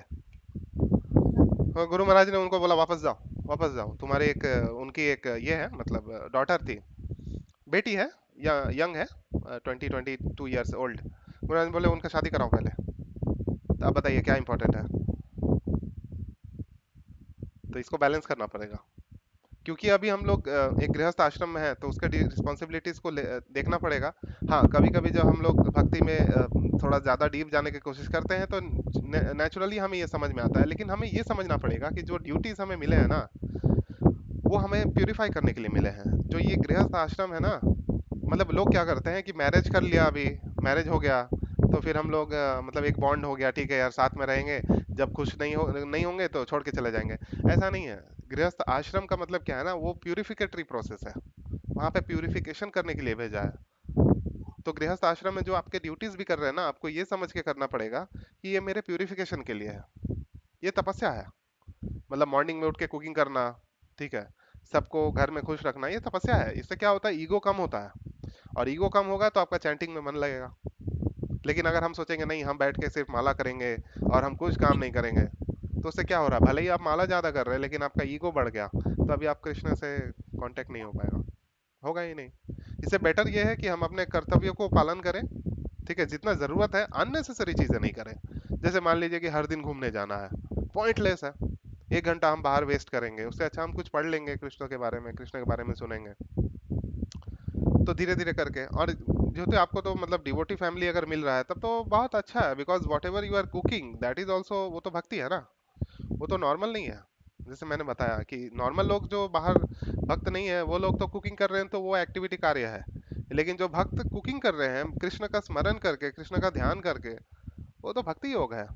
तो गुरु महाराज ने उनको बोला वापस जाओ, वापस जाओ, तुम्हारी एक उनकी एक ये है मतलब डॉटर थी, बेटी है या यंग है, 22 ईयर्स ओल्ड। गुरु महाराज बोले उनका शादी कराओ पहले, तो अब बताइए क्या इंपॉर्टेंट है। तो इसको बैलेंस करना पड़ेगा, क्योंकि अभी हम लोग एक गृहस्थ आश्रम में है तो उसके रिस्पॉन्सिबिलिटीज को देखना पड़ेगा। हाँ कभी कभी जब हम लोग भक्ति में थोड़ा ज्यादा डीप जाने की कोशिश करते हैं तो नेचुरली हमें ये समझ में आता है, लेकिन हमें ये समझना पड़ेगा कि जो ड्यूटीज हमें मिले हैं ना वो हमें प्यूरिफाई करने के लिए मिले हैं। जो ये गृहस्थ आश्रम है ना, मतलब लोग क्या करते हैं कि मैरिज कर लिया, अभी मैरिज हो गया तो फिर हम लोग मतलब एक बॉन्ड हो गया, ठीक है यार साथ में रहेंगे, जब खुश नहीं होंगे तो छोड़ के चले जाएंगे। ऐसा नहीं है। गृहस्थ आश्रम का मतलब क्या है ना, वो प्यूरिफिकेटरी प्रोसेस है, वहां पे प्यूरिफिकेशन करने के लिए भेजा है। तो गृहस्थ आश्रम में जो आपके ड्यूटीज भी कर रहे हैं ना, आपको ये समझ के करना पड़ेगा कि ये मेरे प्यूरिफिकेशन के लिए है, ये तपस्या है। मतलब मॉर्निंग में उठ के कुकिंग करना, ठीक है, सबको घर में खुश रखना, ये तपस्या है। इससे क्या होता है, ईगो कम होता है, और ईगो कम होगा तो आपका चैंटिंग में मन लगेगा। लेकिन अगर हम सोचेंगे नहीं हम बैठ के सिर्फ माला करेंगे और हम कुछ काम नहीं करेंगे, तो उससे क्या हो रहा है, भले ही आप माला ज्यादा कर रहे हैं लेकिन आपका ईगो बढ़ गया, तो अभी आप कृष्ण से कांटेक्ट नहीं हो पाएगा, होगा ही नहीं। इससे बेटर ये है कि हम अपने कर्तव्यों को पालन करें, ठीक है, जितना जरूरत है अननेसेसरी चीजें नहीं करें। जैसे मान लीजिए कि हर दिन घूमने जाना है, पॉइंटलेस है, 1 घंटा हम बाहर वेस्ट करेंगे, उससे अच्छा हम कुछ पढ़ लेंगे कृष्ण के बारे में, कृष्ण के बारे में सुनेंगे। तो धीरे धीरे करके, और जो तो आपको तो मतलब डिवोटी फैमिली अगर मिल रहा है तब तो बहुत अच्छा है, because whatever you are cooking that is also, वो तो भक्ति है ना, वो तो नॉर्मल नहीं है। जैसे मैंने बताया कि नॉर्मल लोग जो बाहर भक्त नहीं है वो लोग तो कुकिंग कर रहे हैं तो वो एक्टिविटी कार्य है, लेकिन जो भक्त कुकिंग कर रहे हैं कृष्ण का स्मरण करके, कृष्ण का ध्यान करके, वो तो भक्ति योग है।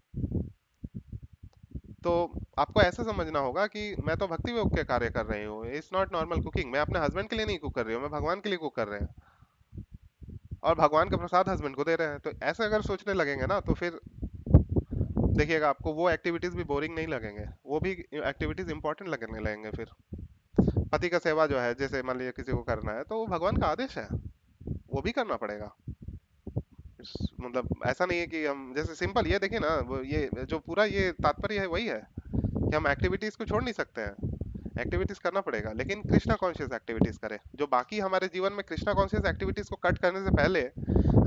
तो आपको ऐसा समझना होगा कि मैं तो भक्ति योग के कार्य कर रही हूँ, इट्स नॉट नॉर्मल कुकिंग। मैं अपने हस्बैंड के लिए नहीं कुक कर रही हूँ, मैं भगवान के लिए कुक कर रहे हैं, और भगवान का प्रसाद हस्बैंड को दे रहे हैं। तो ऐसे अगर सोचने लगेंगे ना तो फिर देखिएगा आपको वो एक्टिविटीज भी बोरिंग नहीं लगेंगे, वो भी एक्टिविटीज इंपॉर्टेंट लगने लगेंगे। फिर पति का सेवा जो है, जैसे मान लीजिए किसी को करना है तो वो भगवान का आदेश है, वो भी करना पड़ेगा। मतलब ऐसा नहीं है कि हम, जैसे सिंपल ये देखिए ना, वो ये जो पूरा ये तात्पर्य है वही है कि हम एक्टिविटीज को छोड़ नहीं सकते हैं, एक्टिविटीज करना पड़ेगा, लेकिन कृष्णा कॉन्शियस एक्टिविटीज करें। जो बाकी हमारे जीवन में कृष्णा कॉन्शियस एक्टिविटीज को कट करने से पहले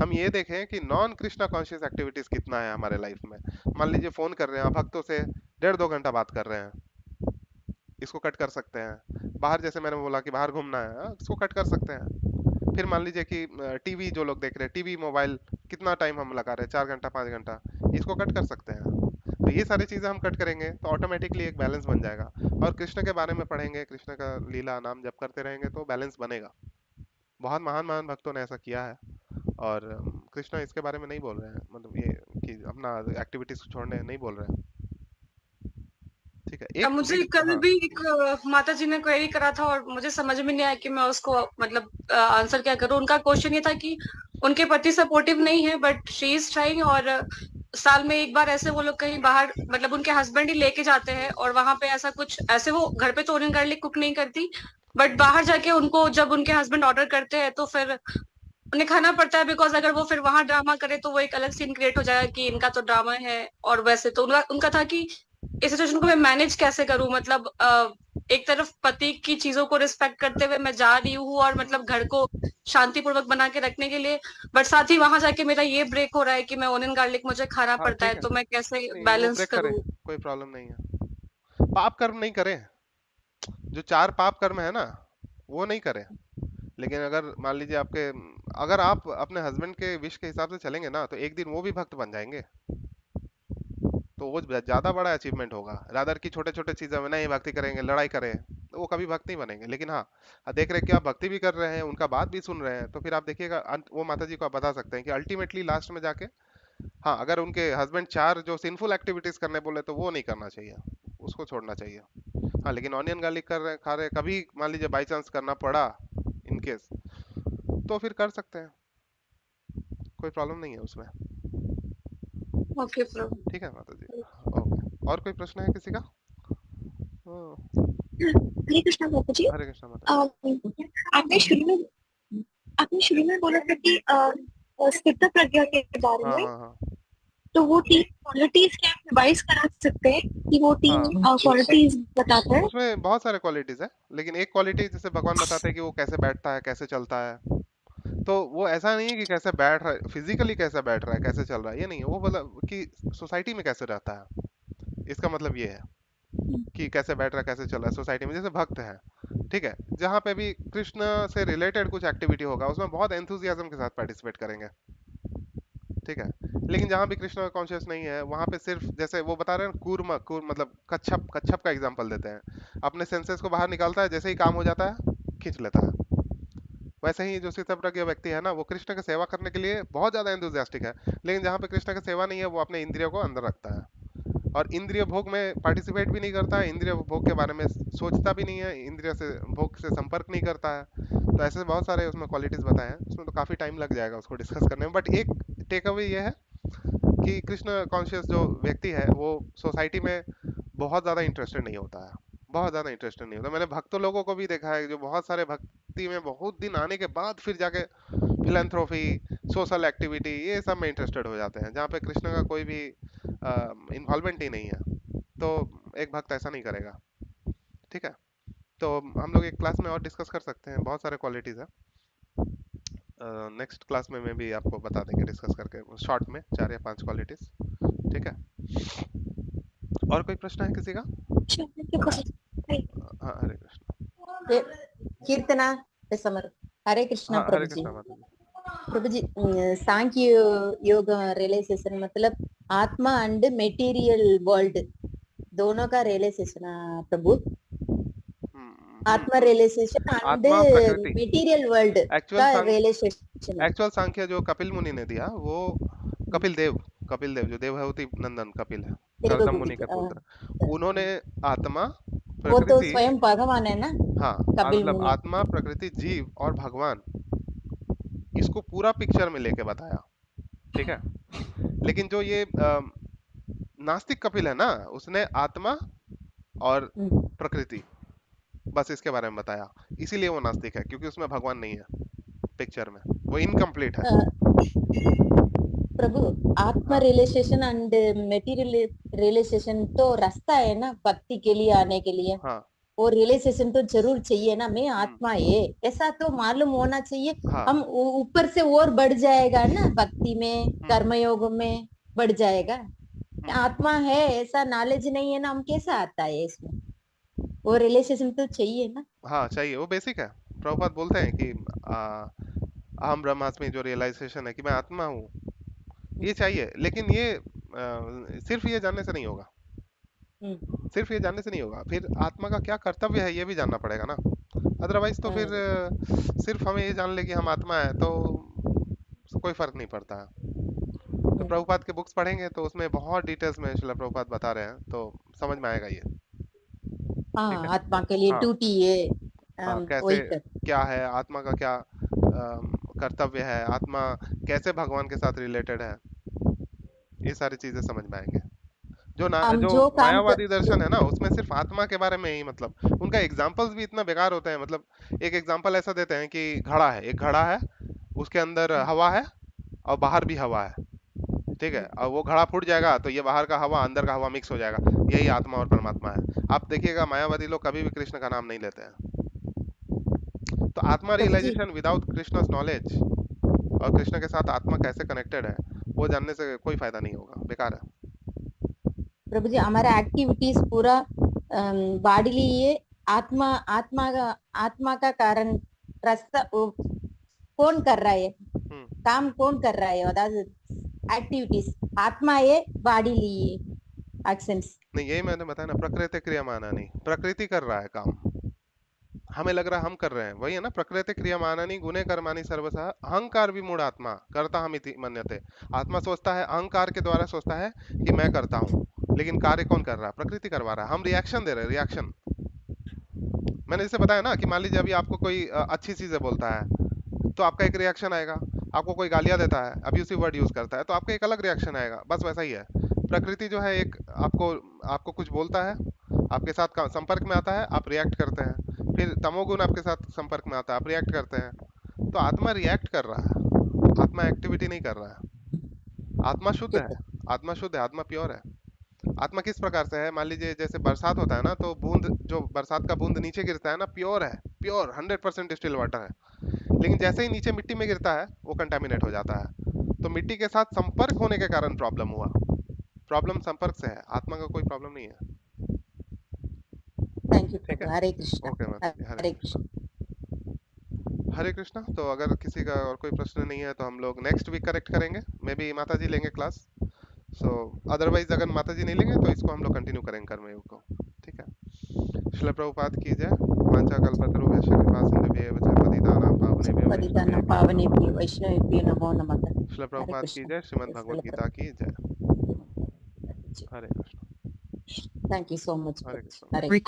हम ये देखें कि नॉन कृष्णा कॉन्शियस एक्टिविटीज कितना है हमारे लाइफ में। मान लीजिए फोन कर रहे हैं आप भक्तों से, 1.5-2 घंटा बात कर रहे हैं, इसको कट कर सकते हैं। बाहर जैसे मैंने बोला कि बाहर घूमना है, इसको कट कर सकते हैं। फिर मान लीजिए कि टीवी जो लोग देख रहे हैं, टीवी मोबाइल कितना टाइम हम लगा रहे हैं, 4 घंटा 5 घंटा, इसको कट कर सकते हैं। तो ये सारी चीजें हम कट करेंगे तो ऑटोमेटिकली एक बैलेंस बन जाएगा। और कृष्ण के बारे में पढ़ेंगे, कृष्ण का लीला नाम जप करते रहेंगे तो बैलेंस बनेगा। बहुत महान महान भक्तों ने ऐसा किया है, और कृष्ण इसके बारे में नहीं बोल रहे हैं, मतलब ये कि अपना एक्टिविटीज छोड़ने नहीं बोल रहे हैं। ठीक है, अब एक मुझे देखिए, कल हाँ भी एक माता जी ने क्वेरी करा था और मुझे समझ में नहीं आया कि मैं उसको मतलब आंसर क्या करूं। उनका क्वेश्चन ये था कि उनके पति सपोर्टिव नहीं है बट शी इज ट्राइंग, और साल में एक बार ऐसे वो लोग कहीं बाहर, मतलब उनके हस्बैंड ही लेके जाते हैं और वहां पे ऐसा कुछ ऐसे, वो घर पे तो ओनियन गार्लिक कुक नहीं करती बट बाहर जाके उनको जब उनके हस्बैंड ऑर्डर करते हैं तो फिर उन्हें खाना पड़ता है, बिकॉज अगर वो फिर वहां ड्रामा करे तो वो एक अलग सीन क्रिएट हो जाएगा कि इनका तो ड्रामा है। और वैसे तो उनका था कि इस सिचुएशन को मैं मैनेज कैसे करूं, मतलब एक तरफ पति की चीजों को रिस्पेक्ट करते हुए मैं जा रही हूँ और मतलब घर को शांतिपूर्वक बना के रखने के लिए, बट साथ ही वहां जाके मेरा ये ब्रेक हो रहा है कि मैं ओनियन गार्लिक मुझे खाना हाँ पड़ता है, ठीक है, तो मैं कैसे नहीं वो बैलेंस ब्रेक करें, करूं। कोई प्रॉब्लम नहीं है। पाप कर्म नहीं करें, जो 4 पाप कर्म है ना वो नहीं करें। लेकिन अगर मान लीजिए आपके, अगर आप अपने हस्बैंड के विश के हिसाब से चलेंगे ना तो एक दिन वो भी भक्त बन जाएंगे, तो वो ज्यादा बड़ा अचीवमेंट होगा रादर की छोटे छोटे चीजों में नहीं भक्ति करेंगे, लड़ाई करें, तो वो कभी भक्त नहीं बनेंगे। लेकिन हाँ, देख रहे हैं कि आप भक्ति भी कर रहे हैं, उनका बात भी सुन रहे हैं, तो फिर आप देखिएगा वो माता जी को आप बता सकते हैं कि अल्टीमेटली लास्ट में जाके हाँ, अगर उनके हस्बैंड 4 जो सिंफुल एक्टिविटीज करने बोले तो वो नहीं करना चाहिए, उसको छोड़ना चाहिए। हाँ, लेकिन ऑनियन गार्लिक कर रहे खा रहे, कभी मान लीजिए बाई चांस करना पड़ा इन केस, तो फिर कर सकते हैं, कोई प्रॉब्लम नहीं है उसमें। ओके प्रभु। ठीक है माता जी, ओके। और कोई प्रश्न है किसी का? हरे कृष्णा बापू जी। हरे कृष्णा माता जी। आपने शुरू में बोला था कि स्थित प्रज्ञा के बारे हाँ में, हाँ हाँ तो वो 3 क्वालिटीज क्या आप रिवाइज करा सकते हैं कि वो 3 हाँ, क्वालिटीज बताते हैं? उसमें बहुत सारे क्वालिटीज है, लेकिन एक क्वालिटी जैसे भगवान बताते हैं कि वो कैसे बैठता है, कैसे चलता है। तो वो ऐसा नहीं है कि कैसे बैठ रहा है, फिजिकली कैसे बैठ रहा है, कैसे चल रहा है, ये नहीं है। वो मतलब कि सोसाइटी में कैसे रहता है, इसका मतलब ये है कि कैसे बैठ रहा है, कैसे चल रहा है सोसाइटी में। जैसे भक्त है, ठीक है, जहाँ पे भी कृष्ण से रिलेटेड कुछ एक्टिविटी होगा उसमें बहुत एंथुजियाज्म के साथ पार्टिसिपेट करेंगे, ठीक है। लेकिन जहाँ भी कृष्ण कॉन्शियस नहीं है वहाँ पे सिर्फ, जैसे वो बता रहे हैं मतलब कच्छप, कच्छप का एग्जांपल देते हैं, अपने सेंसेस को बाहर निकालता है, जैसे ही काम हो जाता है खींच लेता है। वैसे ही जो स्थितप्रज्ञ व्यक्ति है ना, वो कृष्ण की सेवा करने के लिए बहुत ज्यादा एंथुजियास्टिक है, लेकिन जहाँ पे कृष्ण की सेवा नहीं है वो अपने इंद्रियों को अंदर रखता है और इंद्रिय भोग में पार्टिसिपेट भी नहीं करता है, इंद्रिय भोग के बारे में सोचता भी नहीं है, इंद्रिय से भोग से संपर्क नहीं करता है। तो ऐसे बहुत सारे उसमें क्वालिटीज बताए हैं, उसमें तो काफी टाइम लग जाएगा उसको डिस्कस करने में, बट एक टेक अवे ये है कि कृष्ण कॉन्शियस जो व्यक्ति है वो सोसाइटी में बहुत ज्यादा इंटरेस्टेड नहीं होता है, बहुत ज्यादा इंटरेस्टेड नहीं होता। मैंने भक्तों लोगों को भी देखा है जो बहुत सारे भक्ति में बहुत दिन आने के बाद फिर जाके फिलेंथ्रोफी, सोशल एक्टिविटी, ये सब में इंटरेस्टेड हो जाते हैं, जहाँ पे कृष्ण का कोई भी इन्वॉल्वमेंट ही नहीं है। तो एक भक्त ऐसा नहीं करेगा, ठीक है। तो हम लोग एक क्लास में और डिस्कस कर सकते हैं, बहुत सारे क्वालिटीज है। नेक्स्ट क्लास में मैं भी आपको बता देंगे डिस्कस करके शॉर्ट में 4 या 5 क्वालिटीज, ठीक है। और कोई प्रश्न है किसी का? हाँ, हरे कृष्ण। ये कीर्तना समर। हरे कृष्णा हाँ, हरे प्रभु जी। कृष्णा माता जी। प्रभु जी, सांख्य योग रियलाइजेशन मतलब आत्मा एंड मटेरियल वर्ल्ड दोनों का रियलाइजेशन प्रभु। आत्मा रियलाइजेशन एंड आत्मा प्रकृति, मटेरियल वर्ल्ड एक्चुअल का सांख्य, रियलाइजेशन। एक्चुअल सांख्य जो कपिल मुनि ने दिया वो कपिल देव जो देवहूति नंदन कपिल है, कर्दम मुनि के पुत्र, उन्होंने आत्मा वो तो प्रकृति, स्वयं भगवान है ना, हाँ कपिल मतलब मुनि। आत्मा प्रकृति जीव और भगवान, इसको पूरा पिक्चर में लेके बताया, ठीक है। लेकिन जो ये नास्तिक कपिल है ना, उसने आत्मा और प्रकृति बस इसके बारे में बताया, इसीलिए वो नास्तिक है, क्योंकि उसमें भगवान नहीं है पिक्चर में, वो इनकम्प्लीट है। प्रभु, आत्मा हाँ रियलाइजेशन एंड मटेरियल रियलाइजेशन तो रास्ता है ना भक्ति के लिए आने के लिए। हाँ वो रियलाइजेशन तो जरूर चाहिए ना, मैं आत्मा है ऐसा तो मालूम होना चाहिए। हाँ हम ऊपर से और बढ़ जाएगा ना, भक्ति में कर्मयोग में बढ़ जाएगा। आत्मा है ऐसा नॉलेज नहीं है ना, हम कैसा आता है इसमें? वो रियलाइजेशन तो चाहिए ना। हाँ चाहिए, वो बेसिक है। प्रभुपाद बोलते हैं कि अहम ब्रह्मास्मि, जो रियलाइजेशन है कि मैं आत्मा हूँ, ये चाहिए। लेकिन ये सिर्फ ये जानने से नहीं होगा, सिर्फ ये जानने से नहीं होगा, फिर आत्मा का क्या कर्तव्य है ये भी जानना पड़ेगा ना। अदरवाइज तो फिर सिर्फ हमें ये जान ले कि हम आत्मा है तो कोई फर्क नहीं पड़ता है। तो प्रभुपाद के बुक्स पढ़ेंगे तो उसमें बहुत डिटेल्स में श्रील प्रभुपाद बता रहे हैं, तो समझ में आएगा ये, ठीक हाँ, है। आत्मा के लिए हाँ ड्यूटी है। हाँ, कैसे वही कर। क्या है आत्मा का, क्या कर्तव्य है, आत्मा कैसे भगवान के साथ रिलेटेड है, ये सारी चीजें समझ में आएंगे। हम जो जो काम कर, मायावादी दर्शन है ना, उसमें सिर्फ आत्मा के बारे में ही, मतलब उनका एग्जाम्पल्स भी इतना बेकार होते हैं। मतलब एक एग्जाम्पल ऐसा देते हैं कि घड़ा है, एक घड़ा है, उसके अंदर हवा है और बाहर भी हवा है, ठीक है, और वो घड़ा फूट जाएगा तो ये बाहर का हवा अंदर का हवा मिक्स हो जाएगा, यही आत्मा और परमात्मा है। आप देखिएगा मायावादी लोग कभी भी कृष्ण का नाम नहीं लेते हैं। तो आत्मा प्रभु जी, रियलाइजेशन विदाउट कृष्ण नॉलेज और कृष्ण के साथ आत्मा कैसे कनेक्टेड है वो जानने से कोई फायदा नहीं होगा, बेकार है। प्रभु जी, हमारा एक्टिविटीज पूरा बॉडी लिए आत्मा, आत्मा का कारण रास्ता कौन कर रहा है, काम कौन कर रहा है, एक्टिविटीज आत्मा है, बॉडी लिए एक्शंस नहीं, यही मैंने बताया ना, प्रकृति क्रियमाना नहीं, प्रकृति कर रहा है काम, हमें लग रहा है हम कर रहे हैं, वही है ना, प्रकृति क्रियमाणानि गुणे कर्माणि सर्वशः अहंकार विमूढ़ आत्मा कर्ता हम इति मन्यते। आत्मा सोचता है, अहंकार के द्वारा सोचता है कि मैं करता हूँ, लेकिन कार्य कौन कर रहा है? प्रकृति करवा रहा है। हम रिएक्शन दे रहे हैं, रिएक्शन। मैंने जैसे बताया ना कि मान लीजिए अभी आपको कोई अच्छी चीजें बोलता है तो आपका एक रिएक्शन आएगा, आपको कोई गालियां देता है, अब्यूसिव वर्ड यूज करता है, तो आपका एक अलग रिएक्शन आएगा। बस वैसा ही है, प्रकृति जो है एक आपको आपको कुछ बोलता है, आपके साथ संपर्क में आता है, आप रिएक्ट करते हैं, फिर तमोगुण आपके साथ संपर्क में आता है, आप रिएक्ट करते हैं। तो आत्मा रिएक्ट कर रहा है, आत्मा एक्टिविटी नहीं कर रहा है। आत्मा शुद्ध है, आत्मा शुद्ध है, आत्मा प्योर है। आत्मा किस प्रकार से है? मान लीजिए जैसे बरसात होता है ना, तो बूंद, जो बरसात का बूंद नीचे गिरता है ना, प्योर है, प्योर 100% डिस्टिल वाटर है। लेकिन जैसे ही नीचे मिट्टी में गिरता है वो कंटामिनेट हो जाता है। तो मिट्टी के साथ संपर्क होने के कारण प्रॉब्लम हुआ। प्रॉब्लम संपर्क से है, आत्मा का कोई प्रॉब्लम नहीं है। थैंक यू ठीक है, प्रभु। हरे कृष्णा। ओके माता जी, हरे कृष्णा। हरे कृष्णा। तो अगर किसी का और कोई प्रश्न नहीं है तो हम लोग नेक्स्ट वीक करेक्ट करेंगे, मे बी माता जी लेंगे क्लास। सो अदरवाइज अगर माता जी नहीं लेंगे तो इसको हम लोग कंटिन्यू करेंगे कर्मयोग को। ठीक है, श्रील प्रभुपाद की जय। वांछाकल्पतरुभ्यश्च कृपासिन्धुभ्येव च पतितानां पावनेभ्यो पतितानां वैष्णवेभ्यो पावनेभ्यो वैष्णवेभ्यो नमो नमः। श्रील हरे प्रभुपाद की कृष्णा। जय। श्रीमद् भगवद गीता की जय। Hare Krishna. Thank you so much. Hare Krishna. Hare